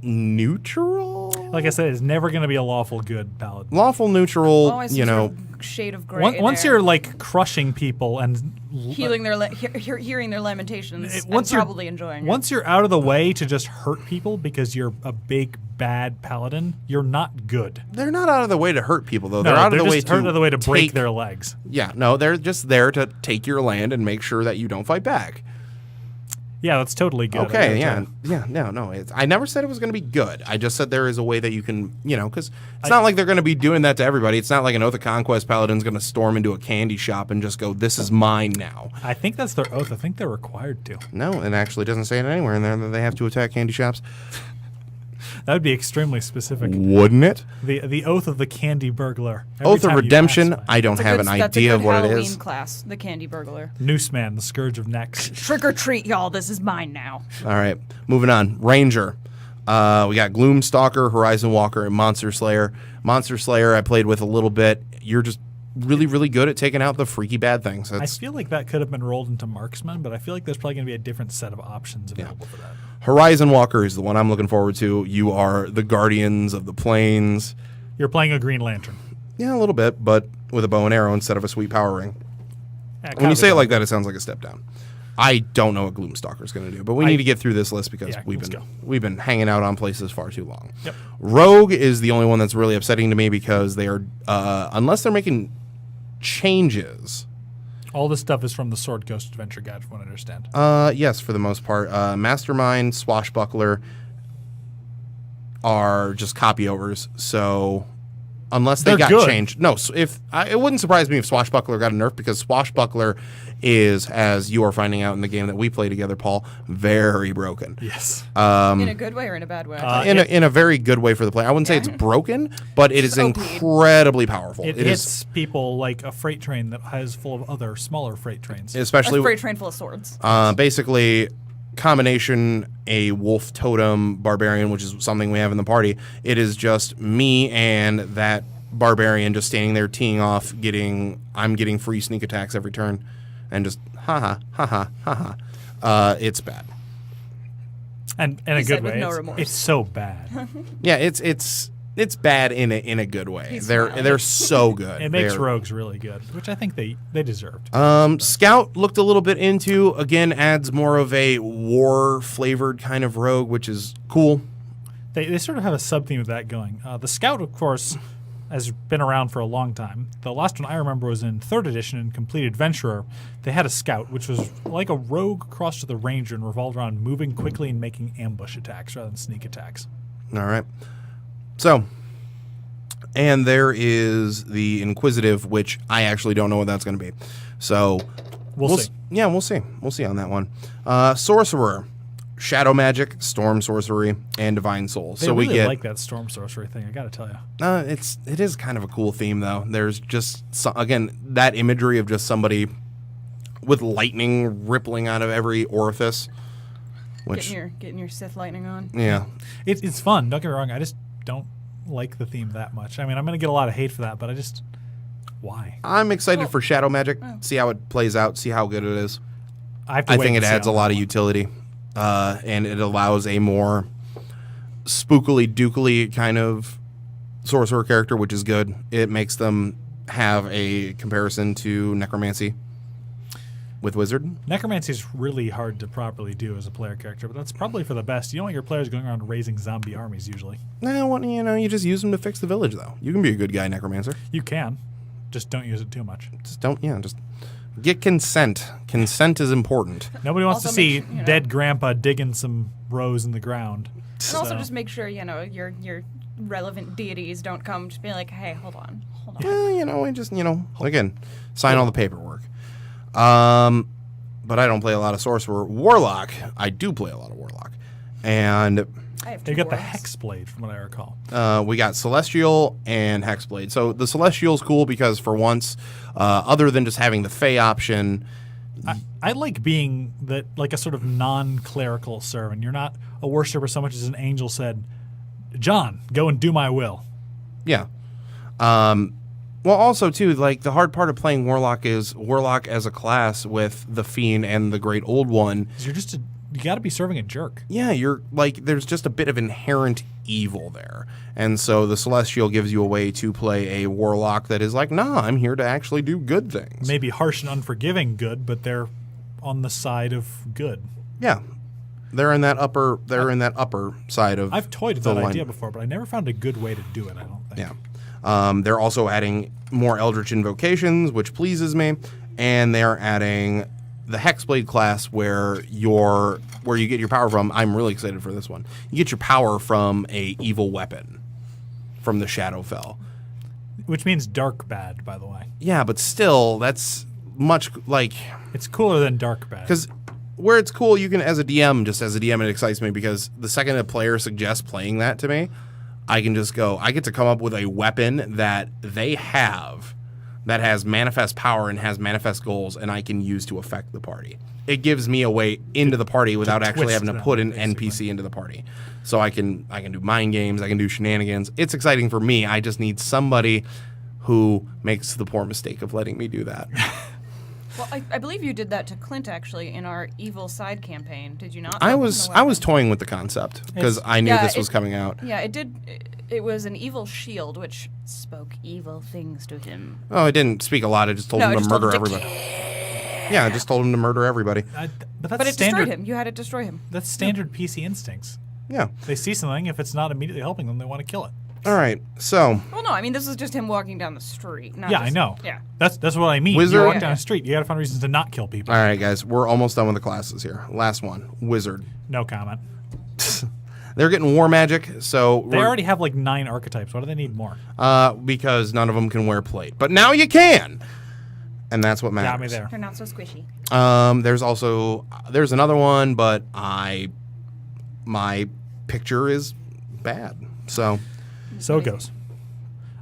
neutral.
Like I said, it's never going to be a lawful good paladin.
Lawful neutral,
Always some sort of shade of gray. in
Once
there.
you're like crushing people and
healing their hearing their lamentations
once
and
you're
probably enjoying
once you're out of the way to just hurt people because you're a big bad paladin, you're not good.
They're not out of the way to hurt people, though.
No,
They're out of the way
just out of the way to break
take-
their legs.
Yeah, no, they're just there to take your land and make sure that you don't fight back.
Yeah, that's totally good.
Okay, yeah. No. I never said it was going to be good. I just said there is a way that you can, because it's not like they're going to be doing that to everybody. It's not like an Oath of Conquest paladin's going to storm into a candy shop and just go, "This is mine now."
I think that's their oath. I think they're required to.
No, it actually doesn't say it anywhere in there that they have to attack candy shops.
That would be extremely specific.
Wouldn't it?
The oath of the candy burglar. Every
Oath of
time you
Redemption,
pass by.
I don't have an idea of what it
Halloween
is.
class, the candy burglar.
Noose Man, the scourge of necks.
Trick or treat, y'all. This is mine now.
All right, moving on. Ranger. We got Gloomstalker, Horizon Walker, and Monster Slayer. Monster Slayer I played with a little bit. You're just really, really good at taking out the freaky bad things.
I feel like that could have been rolled into Marksman, but I feel like there's probably going to be a different set of options available for that.
Horizon Walker is the one I'm looking forward to. You are the Guardians of the Plains.
You're playing a Green Lantern.
Yeah, a little bit, but with a bow and arrow instead of a sweet power ring.
Yeah,
When you say it like that, it sounds like a step down. I don't know what Gloomstalker is going to do, but we need to get through this list because
Yeah, let's go.
we've been hanging out on places far too long.
Yep.
Rogue is the only one that's really upsetting to me because they are unless they're making changes.
all this stuff is from the Sword Ghost Adventure Guide, from what I understand.
Yes, for the most part. Mastermind, Swashbuckler are just copy overs. So unless they
They're
got
good.
changed, no. So it wouldn't surprise me if Swashbuckler got a nerf because Swashbuckler is, as you are finding out in the game that we play together, Paul, very broken.
Yes.
In a good way or in a bad way?
In a very good way for the player. I wouldn't say it's broken, but it is
OP'd.
incredibly powerful.
It
is
hits people like a freight train that has full of other smaller freight trains.
especially
a freight train full of swords.
basically combination a wolf totem barbarian, which is something we have in the party. It is just me and that barbarian just standing there teeing off, I'm getting free sneak attacks every turn, and just ha ha. It's bad.
And in a
He said
good
with
way.
no
It's-
remorse.
It's so bad.
Yeah, it's bad in a good way.
He's
They're
smiling.
so good.
It makes
They're-
rogues really good, which I think they deserved.
Scout looked a little bit into, again, adds more of a war flavored kind of rogue, which is cool.
They sort of have a sub theme of that going. The Scout, of course, has been around for a long time. The last one I remember was in 3rd edition in Complete Adventurer. They had a scout, which was like a rogue crossed with a ranger and revolved around moving quickly and making ambush attacks rather than sneak attacks.
All right. So, and there is the Inquisitive, which I actually don't know what that's going to be. So,
We'll see.
Yeah, we'll see. We'll see on that one. Sorcerer, Shadow Magic, Storm Sorcery, and Divine Soul.
They
so
really
we get
like that storm sorcery thing, I got to tell you.
it is kind of a cool theme though. There's just again that imagery of just somebody with lightning rippling out of every orifice. Which
Getting your Sith lightning on.
yeah,
It's fun, don't get me wrong. I just don't like the theme that much. I mean, I'm going to get a lot of hate for that, but why?
I'm excited for Shadow Magic. See how it plays out. See how good it is.
I
think it adds a lot of utility, and it allows a more spookily dookily kind of sorcerer character, which is good. It makes them have a comparison to Necromancy with Wizard.
Necromancy is really hard to properly do as a player character, but that's probably for the best. You don't want your players going around raising zombie armies usually.
No, you just use them to fix the village, though. You can be a good guy, Necromancer.
You can. Just don't use it too much.
Just get consent. Consent is important.
Nobody wants
Also
to see
make
dead grandpa digging some rows in the ground.
And also just make sure, your relevant deities don't come to be like, hey, hold on.
Well, again, sign all the paperwork. But I don't play a lot of Sorcerer. Warlock, I do play a lot of Warlock. And
I have
You
two
got the
dwarves.
Hexblade, from what I recall.
we got Celestial and Hexblade. So the Celestial's cool because for once, other than just having the Fey option,
I like being like a sort of non-clerical servant. You're not a worshiper so much as an angel said, John, go and do my will.
yeah. Well, also, too, like, the hard part of playing Warlock is Warlock as a class with the Fiend and the Great Old One.
'Cause you got to be serving a jerk.
Yeah, there's just a bit of inherent evil there. And so the Celestial gives you a way to play a Warlock that is like, nah, I'm here to actually do good things.
Maybe harsh and unforgiving good, but they're on the side of good.
Yeah. They're in that upper side of
I've toyed with
the
that
line.
idea before, but I never found a good way to do it, I don't think.
Yeah. They're also adding more Eldritch Invocations, which pleases me, and they're adding the Hexblade class where you get your power from. I'm really excited for this one. You get your power from a evil weapon from the Shadowfell.
Which means dark bad, by the way.
Yeah, but still, that's much like
It's cooler than dark bad.
because where it's cool, you can as a DM, it excites me because the second a player suggests playing that to me, I can just go, I get to come up with a weapon that they have that has manifest power and has manifest goals, and I can use to affect the party. It gives me a way into the party without actually
twist
having to
them,
put an
basically.
NPC into the party. So I can do mind games, I can do shenanigans. It's exciting for me. I just need somebody who makes the poor mistake of letting me do that.
Well, I believe you did that to Clint, actually, in our evil side campaign. Did you not?
I
That
was
wasn't a weapon.
toying with the concept because I knew
Yeah,
this was coming out.
Yeah, it did. It was an evil shield, which spoke evil things to him.
Oh, I didn't speak a lot. I just told him
it
to
just told
murder
him to
everybody. Yeah, I just told him to murder everybody.
But that's
But it
standard.
destroyed him. You had it destroy him.
That's standard PC instincts.
Yeah.
They see something, if it's not immediately helping them, they want to kill it.
All right. So
Well, no, I mean, this is just him walking down the street. Not
Yeah,
just,
I know.
Yeah.
That's what I mean.
Wizard-
You walk
Yeah,
down
yeah.
the street, you got to find reasons to not kill people.
all right, guys, we're almost done with the classes here. Last one, Wizard.
No comment.
They're getting war magic, so
They already have like 9 archetypes. Why do they need more?
because none of them can wear plate, but now you can, and that's what matters.
Got me there.
They're not so squishy.
There's another one, but my picture is bad. So
So it goes.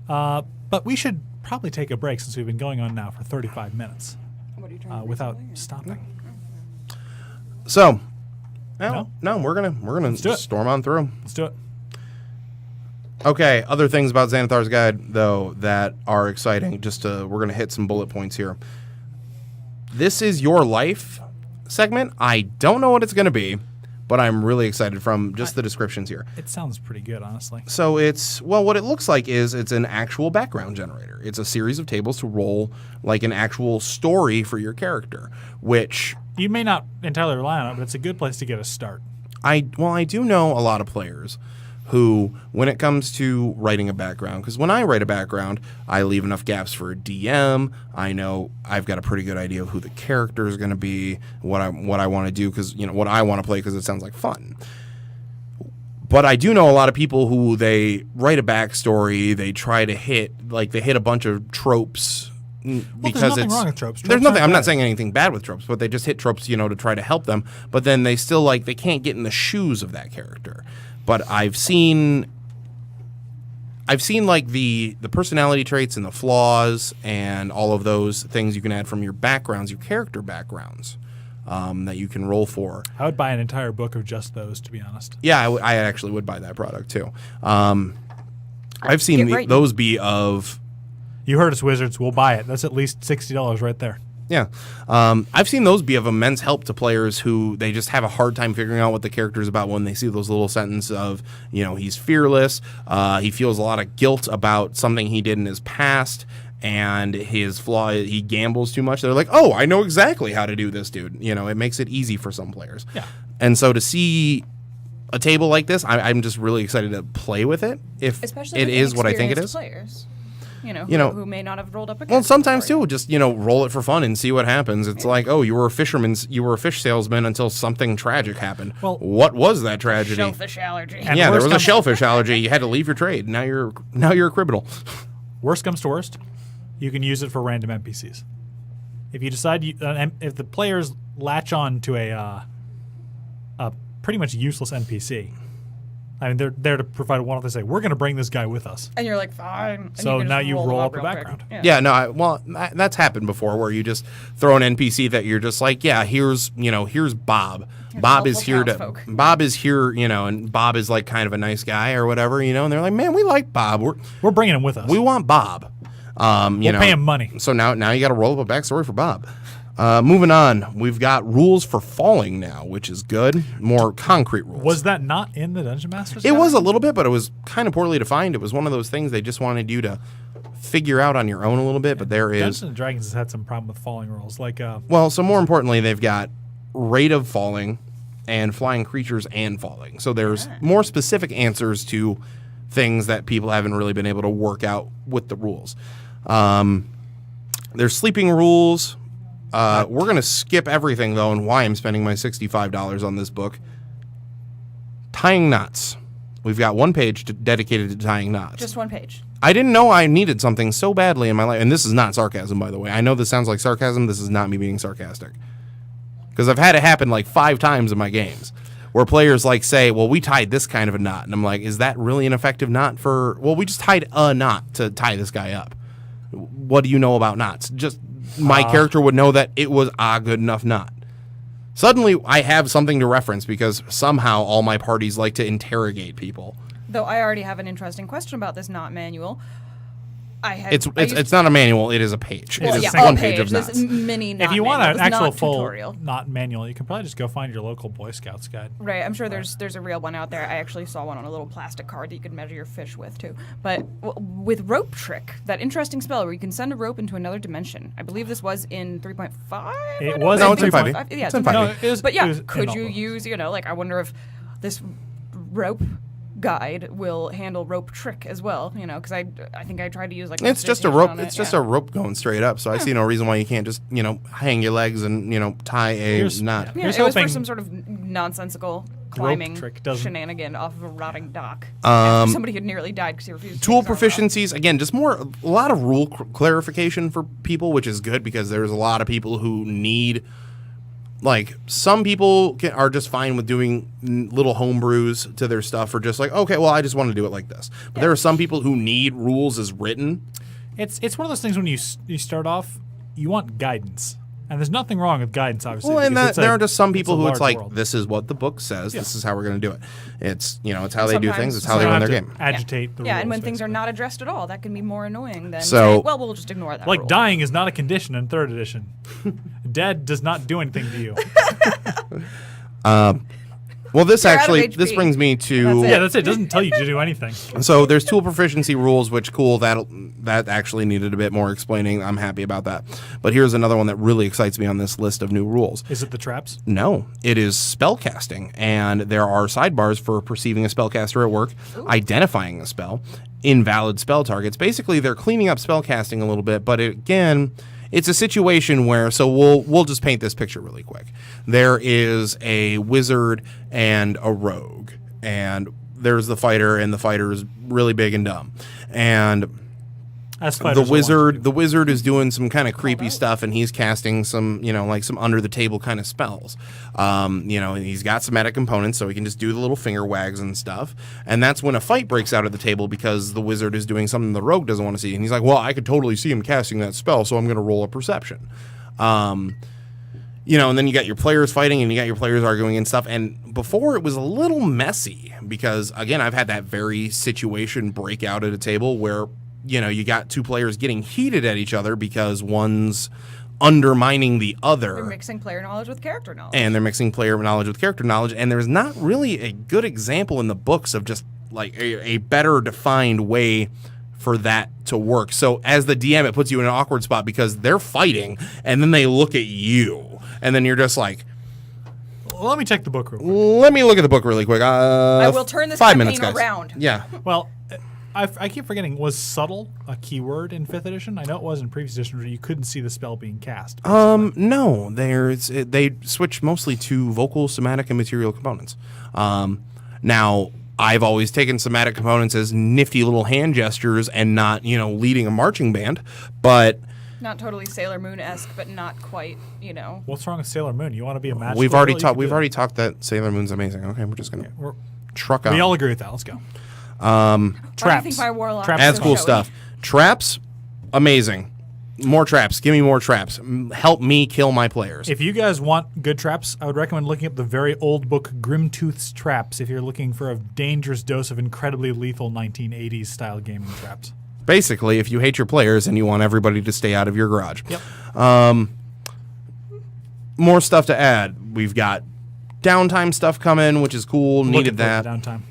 But we should probably take a break since we've been going on now for 35 minutes
What are you trying to
without stopping.
no,
No?
we're gonna
do it.
storm on through.
Let's do it.
Okay, other things about Xanathar's Guide, though, that are exciting. We're going to hit some bullet points here. This is your life segment. I don't know what it's going to be, but I'm really excited from just the descriptions here.
It sounds pretty good, honestly.
So what it looks like is it's an actual background generator. It's a series of tables to roll like an actual story for your character, which
You may not entirely rely on it, but it's a good place to get a start.
I do know a lot of players who, when it comes to writing a background, because when I write a background, I leave enough gaps for a DM. I know I've got a pretty good idea of who the character is going to be, what I want to do, because what I want to play, because it sounds like fun. But I do know a lot of people who they write a backstory, they try to hit a bunch of tropes. Because
there's nothing wrong with tropes.
There's
Tropes
nothing.
aren't
I'm not
bad.
saying anything bad with tropes, but they just hit tropes, to try to help them. But then they still they can't get in the shoes of that character. But I've seen like the personality traits and the flaws and all of those things you can add from your backgrounds, your character backgrounds, that you can roll for.
I would buy an entire book of just those, to be honest.
Yeah, I actually would buy that product too. I've seen
Get right.
those be of.
You heard us, Wizards. We'll buy it. That's at least $60 right there.
Yeah. I've seen those be of immense help to players who they just have a hard time figuring out what the character is about when they see those little sentences of, he's fearless, he feels a lot of guilt about something he did in his past, and his flaw, he gambles too much. They're like, oh, I know exactly how to do this, dude. It makes it easy for some players.
Yeah.
And so to see a table like this, I'm just really excited to play with it, if
Especially
it
with
is what I think it
inexperienced
is.
Players, who may not have rolled up a
Well,
character
sometimes
before.
too, just roll it for fun and see what happens. It's like, oh, you were a fish salesman until something tragic happened.
Well,
what was that tragedy?
Shellfish allergy.
And
Yeah, there
worst
was a
comes-
shellfish allergy. You had to leave your trade. Now you're a criminal.
Worst comes to worst, you can use it for random NPCs. If you decide, if the players latch on to a pretty much useless NPC, I mean, they're there to provide one. If they say, we're going to bring this guy with us.
And you're like, fine. And
So
can
now
just
you
them
roll up a
real quick.
background.
Yeah, no, that's happened before, where you just throw an NPC that you're just like, yeah, here's Bob. Bob is here
townsfolk.
Bob is here, and Bob is like kind of a nice guy or whatever, and they're like, man, we like Bob.
We're bringing him with us.
We want Bob.
We'll pay him money.
So now you got to roll up a backstory for Bob. Moving on, we've got rules for falling now, which is good. More concrete rules.
Was that not in the Dungeon Masters?
It was a
Guide?
little bit, but it was kind of poorly defined. It was one of those things they just wanted you to figure out on your own a little bit, but there is.
Dungeons and Dragons has had some problem with falling rules. Like,
Well, so more importantly, they've got rate of falling and flying creatures and falling. So there's more specific answers to things that people haven't really been able to work out with the rules. There's sleeping rules. We're going to skip everything, though, and why I'm spending my $65 on this book. Tying knots. We've got one page dedicated to tying knots.
Just one page.
I didn't know I needed something so badly in my life. And this is not sarcasm, by the way. I know this sounds like sarcasm. This is not me being sarcastic. Because I've had it happen like 5 times in my games where players say, well, we tied this kind of a knot. And I'm like, is that really an effective knot for... Well, we just tied a knot to tie this guy up. What do you know about knots? Just my character would know that it was a good enough knot. Suddenly, I have something to reference because somehow all my parties like to interrogate people.
Though I already have an interesting question about this knot manual.
It's not a manual. It is a page.
Well,
it is
yeah,
one
a
page of
This
knots.
mini knot
if you want
manual,
an
this
actual
knot
full
tutorial.
knot manual, you can probably just go find your local Boy Scouts guide.
Right, I'm sure there's a real one out there. I actually saw one on a little plastic card that you could measure your fish with too. But with rope trick, that interesting spell where you can send a rope into another dimension. I believe this was in 3.5.
It was
No,
in
it's in 5e.
3.5. Yeah,
It's in
5e.
5e.
No, it was-
But
it
yeah,
was in
could
all
you
of them.
use, I wonder if this rope guide will handle rope trick as well, because I think I tried to use
It's just a rope. It's just a rope going straight up. So I see no reason why you can't just hang your legs and tie a knot.
Yeah,
Here's
it was for
hoping
some sort of nonsensical climbing
trick doesn't-
shenanigan off of a rotting dock. After somebody had nearly died because he refused to
Tool
take his arm off.
proficiencies, again, just a lot of rule clarification for people, which is good because there's a lot of people who need. Some people are just fine with doing little homebrews to their stuff, or just okay, well, I just want to do it like this. But there are some people who need rules as written.
It's one of those things when you start off, you want guidance. And there's nothing wrong with guidance, obviously.
Well, and
because
there are just some people who it's
large
like,
world.
this is what the book says.
Yeah.
This is how we're going to do it. It's it's how they do
Sometimes-
things. It's
So
how they
you
run
don't
their
have to
game.
Agitate the rules.
Yeah, and when things are
basically.
not addressed at all, that can be more annoying than
So-
saying, well, we'll just ignore that
Like
rule.
dying is not a condition in 3rd edition. Dead does not do anything to you.
Well, this
You're out of
actually
HP.
brings me to
That's it.
Yeah, that's it. It doesn't tell you to do anything.
So there's tool proficiency rules, which cool. That actually needed a bit more explaining. I'm happy about that. But here's another one that really excites me on this list of new rules.
Is it the traps?
No, it is spellcasting, and there are sidebars for perceiving a spellcaster at work, identifying a spell, invalid spell targets. Basically, they're cleaning up spellcasting a little bit, but again, it's a situation where, so we'll just paint this picture really quick. There is a wizard and a rogue, and there's the fighter, and the fighter is really big and dumb, and
As
the
fighters
wizard is doing some kind of creepy stuff, and he's casting some, like some under the table kind of spells. And he's got somatic components, so he can just do the little finger wags and stuff. And that's when a fight breaks out at the table because the wizard is doing something the rogue doesn't want to see. And he's like, well, I could totally see him casting that spell, so I'm going to roll a perception. And then you got your players fighting and you got your players arguing and stuff. And before it was a little messy because, again, I've had that very situation break out at a table where you got two players getting heated at each other because one's undermining the other.
They're mixing player knowledge with character knowledge.
And they're mixing player knowledge with character knowledge. And there's not really a good example in the books of just like a better defined way for that to work. So as the DM, it puts you in an awkward spot because they're fighting and then they look at you. And then you're just like,
Let me check the book real quick.
let me look at the book really quick.
I will turn this
5
campaign
minutes, guys.
around.
Yeah.
Well, I keep forgetting, was subtle a keyword in 5th edition? I know it was in previous editions where you couldn't see the spell being cast.
No, they switch mostly to vocal, somatic, and material components. Now, I've always taken somatic components as nifty little hand gestures and not, leading a marching band, but
Not totally Sailor Moon-esque, but not quite,
What's wrong with Sailor Moon? You want to be a magical
we've already
girl, you
talked.
can
We've
do
already talked that Sailor Moon's amazing. Okay, we're just gonna
We're-
truck
it.
on.
We all agree with that. Let's go.
Why do you
Traps.
think my warlock
Traps.
is
That's
so
cool
showy?
stuff. Traps, amazing. More traps. Give me more traps. Help me kill my players.
If you guys want good traps, I would recommend looking up the very old book Grimtooth's Traps if you're looking for a dangerous dose of incredibly lethal 1980s style gaming traps.
Basically, if you hate your players and you want everybody to stay out of your garage.
Yep.
More stuff to add. We've got downtime stuff coming, which is cool.
Looking
Needed
for
that.
the downtime.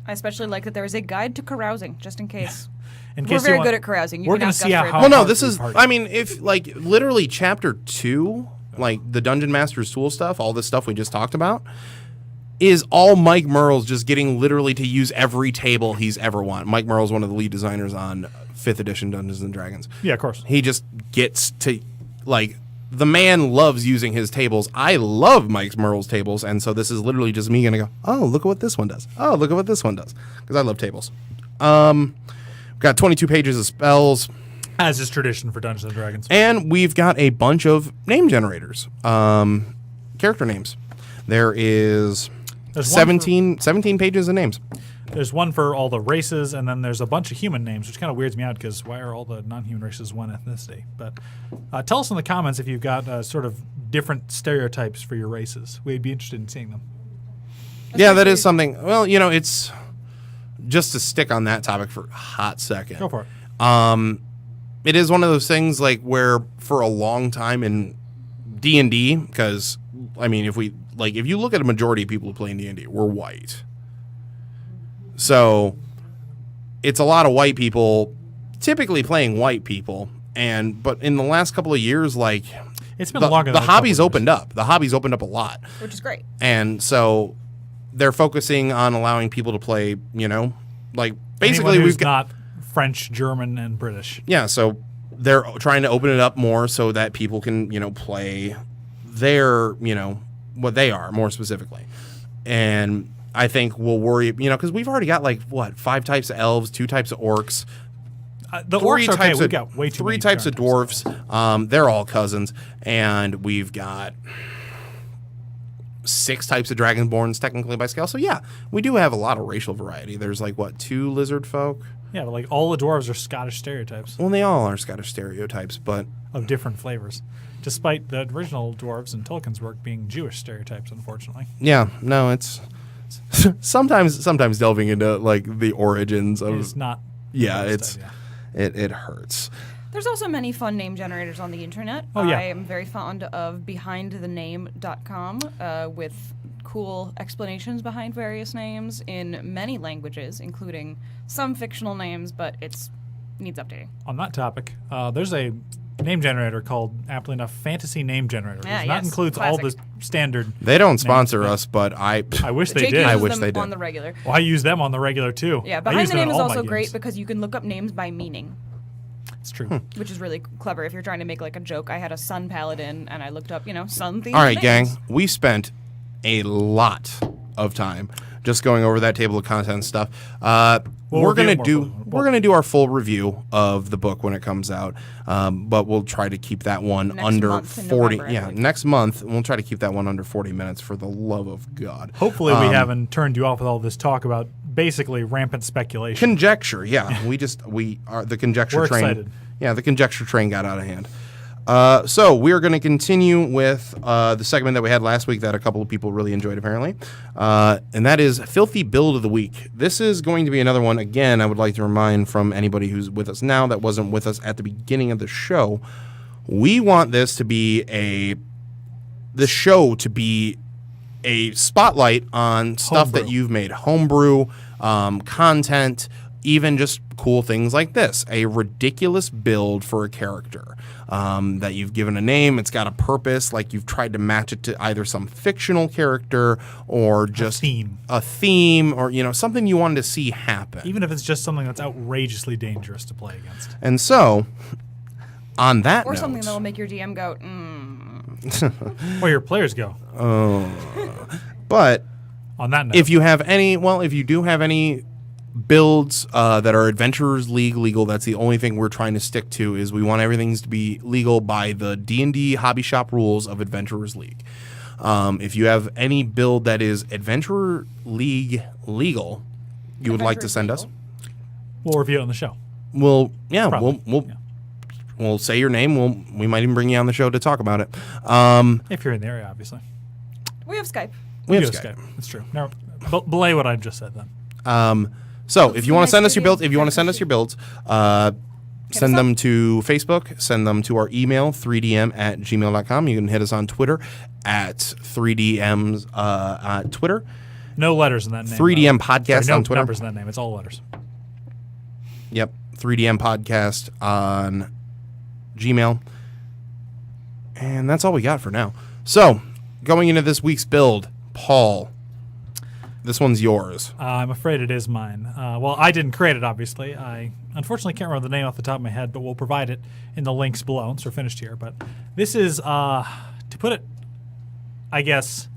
I especially like that there is a guide to carousing, just in case.
In
We're
case you
very
want-
good at carousing. You
we're
can
gonna
ask
see
us
how
for
hard-
Well, no,
hard
this
we
is,
party.
I mean, if, literally chapter 2, the Dungeon Master's tool stuff, all this stuff we just talked about, is all Mike Merle's just getting literally to use every table he's ever wanted. Mike Merle's one of the lead designers on 5th edition Dungeons & Dragons.
Yeah, of course.
He just gets to, the man loves using his tables. I love Mike Merle's tables, and so this is literally just me going to go, oh, look at what this one does. Oh, look at what this one does. Because I love tables. We've got 22 pages of spells.
As is tradition for Dungeons & Dragons.
And we've got a bunch of name generators, character names. There is
There's one
17 pages of names.
There's one for all the races, and then there's a bunch of human names, which kind of weirds me out because why are all the non-human races one ethnicity? But tell us in the comments if you've got sort of different stereotypes for your races. We'd be interested in seeing them.
Yeah, that is something. Well, it's just to stick on that topic for a hot second.
Go for it.
It is one of those things where for a long time in D&D, because I mean, if you look at a majority of people who play in D&D, we're white. So it's a lot of white people typically playing white people, but in the last couple of years,
It's been longer
the
than
hobby's
a couple
opened up. The hobby's opened up a lot.
Which is great.
And so they're focusing on allowing people to play, basically
Anyone who's
we've got
not French, German, and British.
yeah, so they're trying to open it up more so that people can, play their, what they are more specifically. And I think we'll worry, because we've already got 5 types of elves, 2 types of orcs,
The orcs are okay. We've got way too
3
many
types of
characters.
dwarves. They're all cousins, and we've got 6 types of dragonborns technically by scale. So yeah, we do have a lot of racial variety. There's 2 lizard folk.
Yeah, but all the dwarves are Scottish stereotypes
Well, they all are Scottish stereotypes, but
of different flavors, despite the original dwarves in Tolkien's work being Jewish stereotypes, unfortunately.
yeah, no, it's sometimes delving into the origins of
It's not.
yeah,
the
it's
best idea.
it hurts.
There's also many fun name generators on the internet.
Oh, yeah.
I am very fond of behindthename.com with cool explanations behind various names in many languages, including some fictional names, but it's needs updating.
On that topic, there's a name generator called, aptly enough, Fantasy Name Generator.
Yeah,
That
yes,
includes all
classic.
the standard.
They don't
names.
sponsor us, but I
wish they
Jake
did.
uses
I wish
them
they did.
on the regular.
Well, I use them on the regular too.
Yeah,
I
behind
use
the
them in
name is
all my
also great
games.
because you can look up names by meaning,
It's true.
which is really clever. If you're trying to make like a joke, I had a sun paladin, and I looked up, sun themed
All right,
names.
gang. We spent a lot of time just going over that table of contents stuff. We're
review
gonna
it more
do
fully.
we're gonna do our full review of the book when it comes out, but we'll try to keep that one
Next
under
month in
40.
November, I
Yeah,
believe.
next month we'll try to keep that one under 40 minutes for the love of God.
Hopefully, we haven't turned you off with all this talk about basically rampant speculation.
Conjecture, yeah. we are the conjecture
We're
train.
excited.
Yeah, the conjecture train got out of hand. So we are going to continue with the segment that we had last week that a couple of people really enjoyed, apparently, and that is Filthy Build of the Week. This is going to be another one. Again, I would like to remind from anybody who's with us now that wasn't with us at the beginning of the show, we want this to be the show to be a spotlight on stuff that
Homebrew.
you've made, homebrew, content, even just cool things like this. A ridiculous build for a character that you've given a name. It's got a purpose, like you've tried to match it to either some fictional character or just a theme or something you wanted to see happen.
Even if it's just something that's outrageously dangerous to play against.
And so, on that
Or
note,
something that will make your DM go,
Or your players go.
but
On that note,
if you do have any builds that are Adventurers League legal, that's the only thing we're trying to stick to. Is we want everything to be legal by the D&D hobby shop rules of Adventurers League. If you have any build that is Adventurer League legal, you would like to send us,
we'll review it on the show.
we'll
Probably,
we'll say your name. We might even bring you on the show to talk about it.
If you're in the area, obviously.
we have Skype.
We have
do
Skype.
That's true. Now, belay what I just said then.
So if you want to
nice
send us your
video.
builds, send them to Facebook, send them to our email, 3dm@gmail.com. You can hit us on Twitter at 3dms Twitter.
No letters in that name.
3DM
though.
Podcast
Sorry, no
on Twitter.
numbers in that name. It's all letters.
Yep, 3DM Podcast on Gmail. And that's all we got for now. So, going into this week's build, Paul, this one's yours.
I'm afraid it is mine. Well, I didn't create it, obviously. I unfortunately can't remember the name off the top of my head, but we'll provide it in the links below. So we're finished here. But this is, to put it, I guess,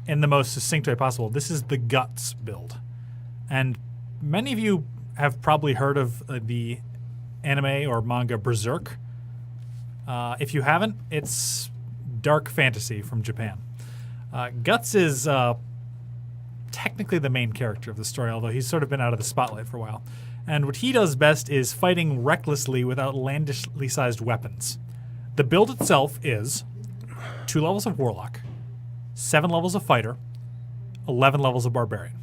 in the most succinct way possible, this is the Guts build. And many of you have probably heard of the anime or manga Berserk. If you haven't, it's dark fantasy from Japan. Guts is technically the main character of the story, although he's sort of been out of the spotlight for a while. And what he does best is fighting recklessly with outlandishly sized weapons. The build itself is 2 levels of Warlock, 7 levels of Fighter, 11 levels of Barbarian.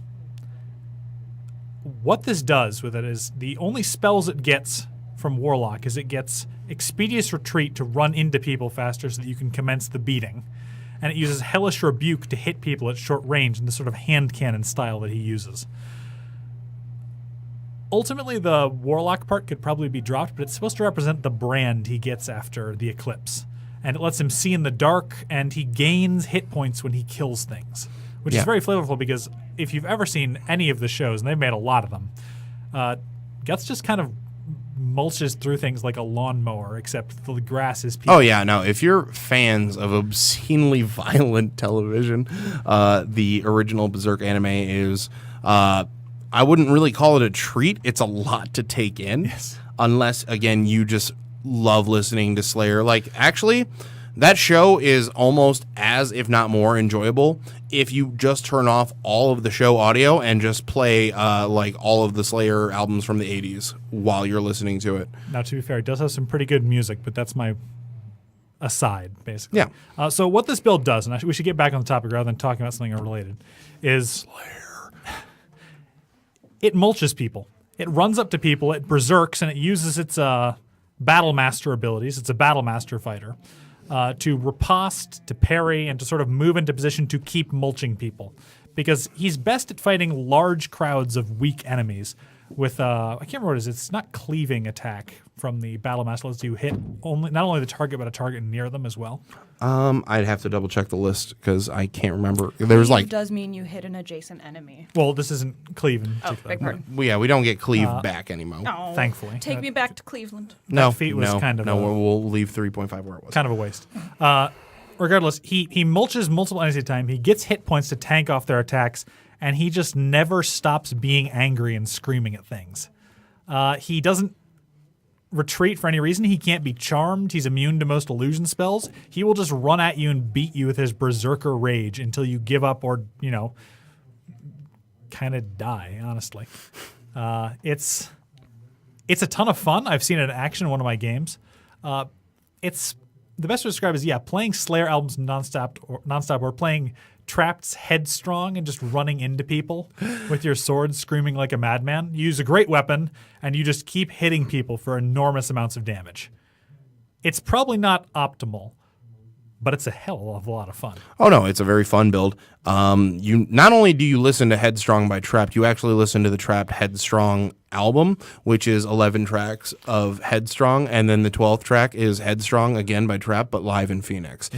What this does with it is the only spells it gets from Warlock is it gets Expeditious Retreat to run into people faster so that you can commence the beating. And it uses Hellish Rebuke to hit people at short range in the sort of hand cannon style that he uses. Ultimately, the Warlock part could probably be dropped, but it's supposed to represent the brand he gets after the Eclipse. And it lets him see in the dark, and he gains hit points when he kills things. Which is very flavorful because if you've ever seen any of the shows, and they've made a lot of them, Guts just kind of mulches through things like a lawnmower, except the grass is people.
Oh, yeah, no. If you're fans of obscenely violent television, the original Berserk anime is, I wouldn't really call it a treat. It's a lot to take in.
Yes.
Unless, again, you just love listening to Slayer. Like, actually, that show is almost as, if not more, enjoyable if you just turn off all of the show audio and just play like all of the Slayer albums from the 80s while you're listening to it.
Now, to be fair, it does have some pretty good music, but that's my aside, basically.
Yeah.
So what this build does, and we should get back on the topic rather than talking about something unrelated, is Slayer. It mulches people. It runs up to people, it berserks, and it uses its Battle Master abilities. It's a Battle Master fighter. to riposte, to parry, and to sort of move into position to keep mulching people. Because he's best at fighting large crowds of weak enemies with, I can't remember what it is, it's not cleaving attack from the Battle Master lets you hit not only the target, but a target near them as well.
I'd have to double check the list because I can't remember. There's
Cleave does mean you hit an adjacent enemy.
Well, this isn't cleave in
Oh,
particular.
big pardon.
we don't get cleave back anymore.
Oh,
Thankfully.
Take me back to Cleveland.
No,
feat was
no,
kind of
no.
a-
We'll leave 3.5 where it was.
Kind of a waste. Regardless, he mulches multiple enemies at a time. He gets hit points to tank off their attacks, and he just never stops being angry and screaming at things. He doesn't retreat for any reason. He can't be charmed. He's immune to most illusion spells. He will just run at you and beat you with his berserker rage until you give up or, kind of die, honestly. It's a ton of fun. I've seen it in action in one of my games. It's the best way to describe it is, playing Slayer albums nonstop or playing Trapped's Headstrong and just running into people with your sword screaming like a madman. You use a great weapon and you just keep hitting people for enormous amounts of damage. It's probably not optimal, but it's a hell of a lot of fun.
Oh no, it's a very fun build. You not only do you listen to Headstrong by Trapped, you actually listen to the Trapped Headstrong album, which is 11 tracks of Headstrong, and then the 12th track is Headstrong again by Trapped, but live in Phoenix.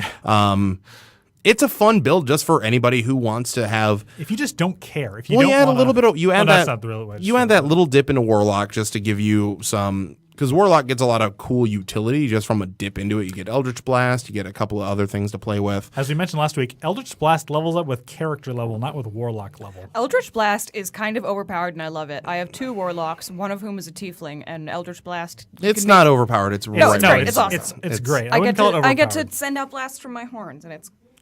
It's a fun build just for anybody who wants to have.
If you just don't care, if you
Well,
don't
you add
wanna,
a little bit of
that's not the real way to
you
say
add
it.
that little dip into Warlock just to give you some, because Warlock gets a lot of cool utility just from a dip into it. You get Eldritch Blast, you get a couple of other things to play with.
As we mentioned last week, Eldritch Blast levels up with character level, not with Warlock level.
Eldritch Blast is kind of overpowered, and I love it. I have 2 warlocks, one of whom is a tiefling, and Eldritch Blast.
It's not overpowered. It's
No,
right.
it's great. It's awesome.
It's great.
I
wouldn't
get
call
to
it
I get to
overpowered.
send out blasts from my horns, and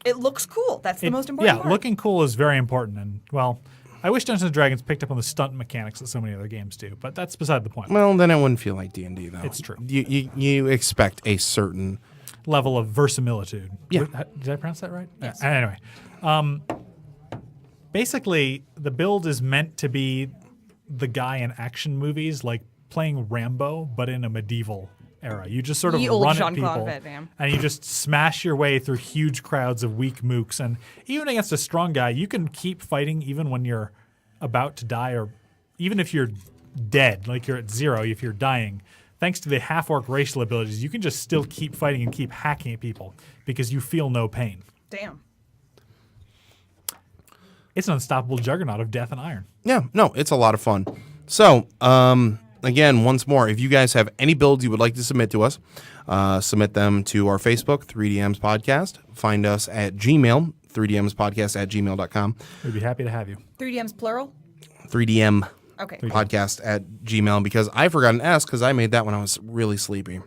it looks cool. That's the most important part.
Looking cool is very important. And, well, I wish Dungeons & Dragons picked up on the stunt mechanics that so many other games do, but that's beside the point.
Well, then it wouldn't feel like D&D, though.
It's true.
You expect a certain
Level of verisimilitude.
Yeah.
Did I pronounce that right?
Yes.
Anyway. Basically, the build is meant to be the guy in action movies, like playing Rambo, but in a medieval era. You just sort of
Ye old
run at
Jean-Claude
people,
Van Damme.
and you just smash your way through huge crowds of weak mooks. And even against a strong guy, you can keep fighting even when you're about to die, or even if you're dead, like you're at 0, if you're dying. Thanks to the half-orc racial abilities, you can just still keep fighting and keep hacking at people because you feel no pain.
Damn.
It's an unstoppable juggernaut of death and iron.
Yeah, no, it's a lot of fun. So, again, once more, if you guys have any builds you would like to submit to us, submit them to our Facebook, 3DMs Podcast. Find us at Gmail, 3DMspodcast@gmail.com.
We'd be happy to have you.
3DMs plural?
3DM
Okay.
Podcast at Gmail, because I forgot an S because I made that when I was really sleepy.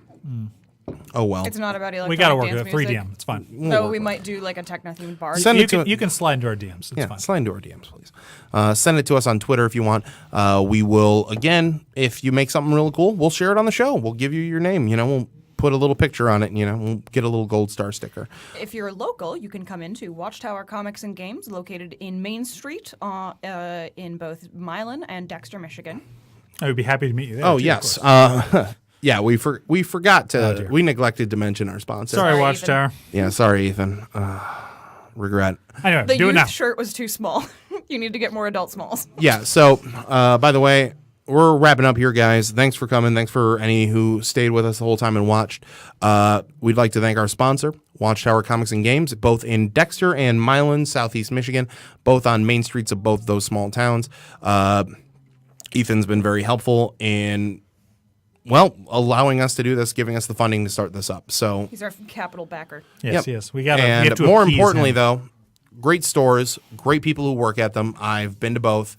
Oh, well.
It's not about electronic
We got to work
dance
with it. 3DM.
music.
It's fine.
So we might do like a techno-themed bar.
Send
You
it to
can, you can slide into our DMs. It's fine.
slide into our DMs, please. Send it to us on Twitter if you want. We will, again, if you make something really cool, we'll share it on the show. We'll give you your name. We'll put a little picture on it. We'll get a little gold star sticker.
If you're local, you can come into Watchtower Comics and Games, located in Main Street in both Milan and Dexter, Michigan.
I would be happy to meet you there.
Oh,
too, of
yes.
course.
Yeah, we forgot to,
dear.
we neglected to mention our sponsor.
Sorry,
Sorry,
Watchtower.
Yeah, sorry, Ethan. Regret.
Anyway,
The
do it
youth
now.
shirt was too small. You need to get more adult smalls.
Yeah, so, by the way, we're wrapping up here, guys. Thanks for coming. Thanks for any who stayed with us the whole time and watched. We'd like to thank our sponsor, Watchtower Comics and Games, both in Dexter and Milan, Southeast Michigan, both on main streets of both those small towns. Ethan's been very helpful in, allowing us to do this, giving us the funding to start this up. So,
He's our capital backer.
Yes,
Yep.
yes. We got
and
to
more
appease
importantly,
him.
though, great stores, great people who work at them. I've been to both.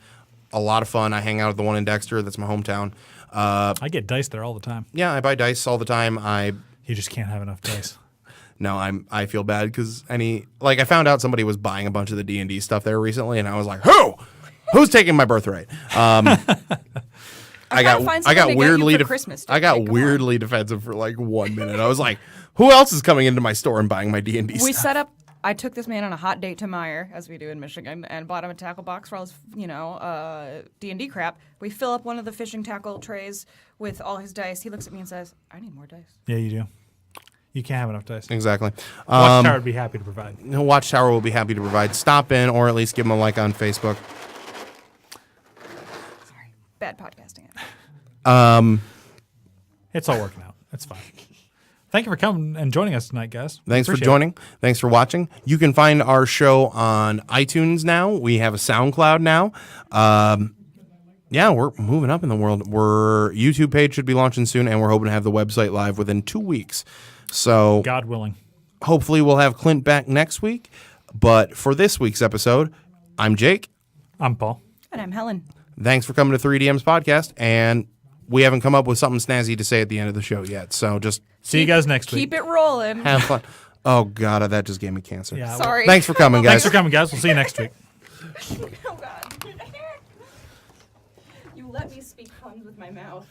A lot of fun. I hang out at the one in Dexter. That's my hometown.
I get dice there all the time.
Yeah, I buy dice all the time.
You just can't have enough dice.
I feel bad because I found out somebody was buying a bunch of the D&D stuff there recently, and I was like, who's taking my birthright? I got
find something to get
weirdly
you for Christmas,
I got
Come on.
weirdly defensive for like 1 minute. I was like, who else is coming into my store and buying my D&D
We
stuff?
set up. I took this man on a hot date to Meyer, as we do in Michigan, and bought him a tackle box for all his, D&D crap. We fill up one of the fishing tackle trays with all his dice. He looks at me and says, "I need more dice."
Yeah, you do. You can't have enough dice.
Exactly.
Watchtower would be happy to provide.
Watchtower will be happy to provide. Stop in or at least give them a like on Facebook.
Sorry, bad podcasting.
It's all working out. It's fine. Thank you for coming and joining us tonight, guys.
Thanks for
Appreciate
joining. Thanks for watching. You can find our show on iTunes now. We have a SoundCloud now. Yeah, we're moving up in the world. Our YouTube page should be launching soon, and we're hoping to have the website live within 2 weeks. So
God willing.
hopefully we'll have Clint back next week. But for this week's episode, I'm Jake.
I'm Paul.
And I'm Helen.
Thanks for coming to 3DM's podcast, and we haven't come up with something snazzy to say at the end of the show yet, so just
See you guys next week.
Keep it rolling.
have fun. Oh, God, that just gave me cancer.
Yeah,
Sorry.
Thanks for coming, guys.
Thanks for coming, guys. We'll see you next week.
Oh God. You let me speak puns with my mouth.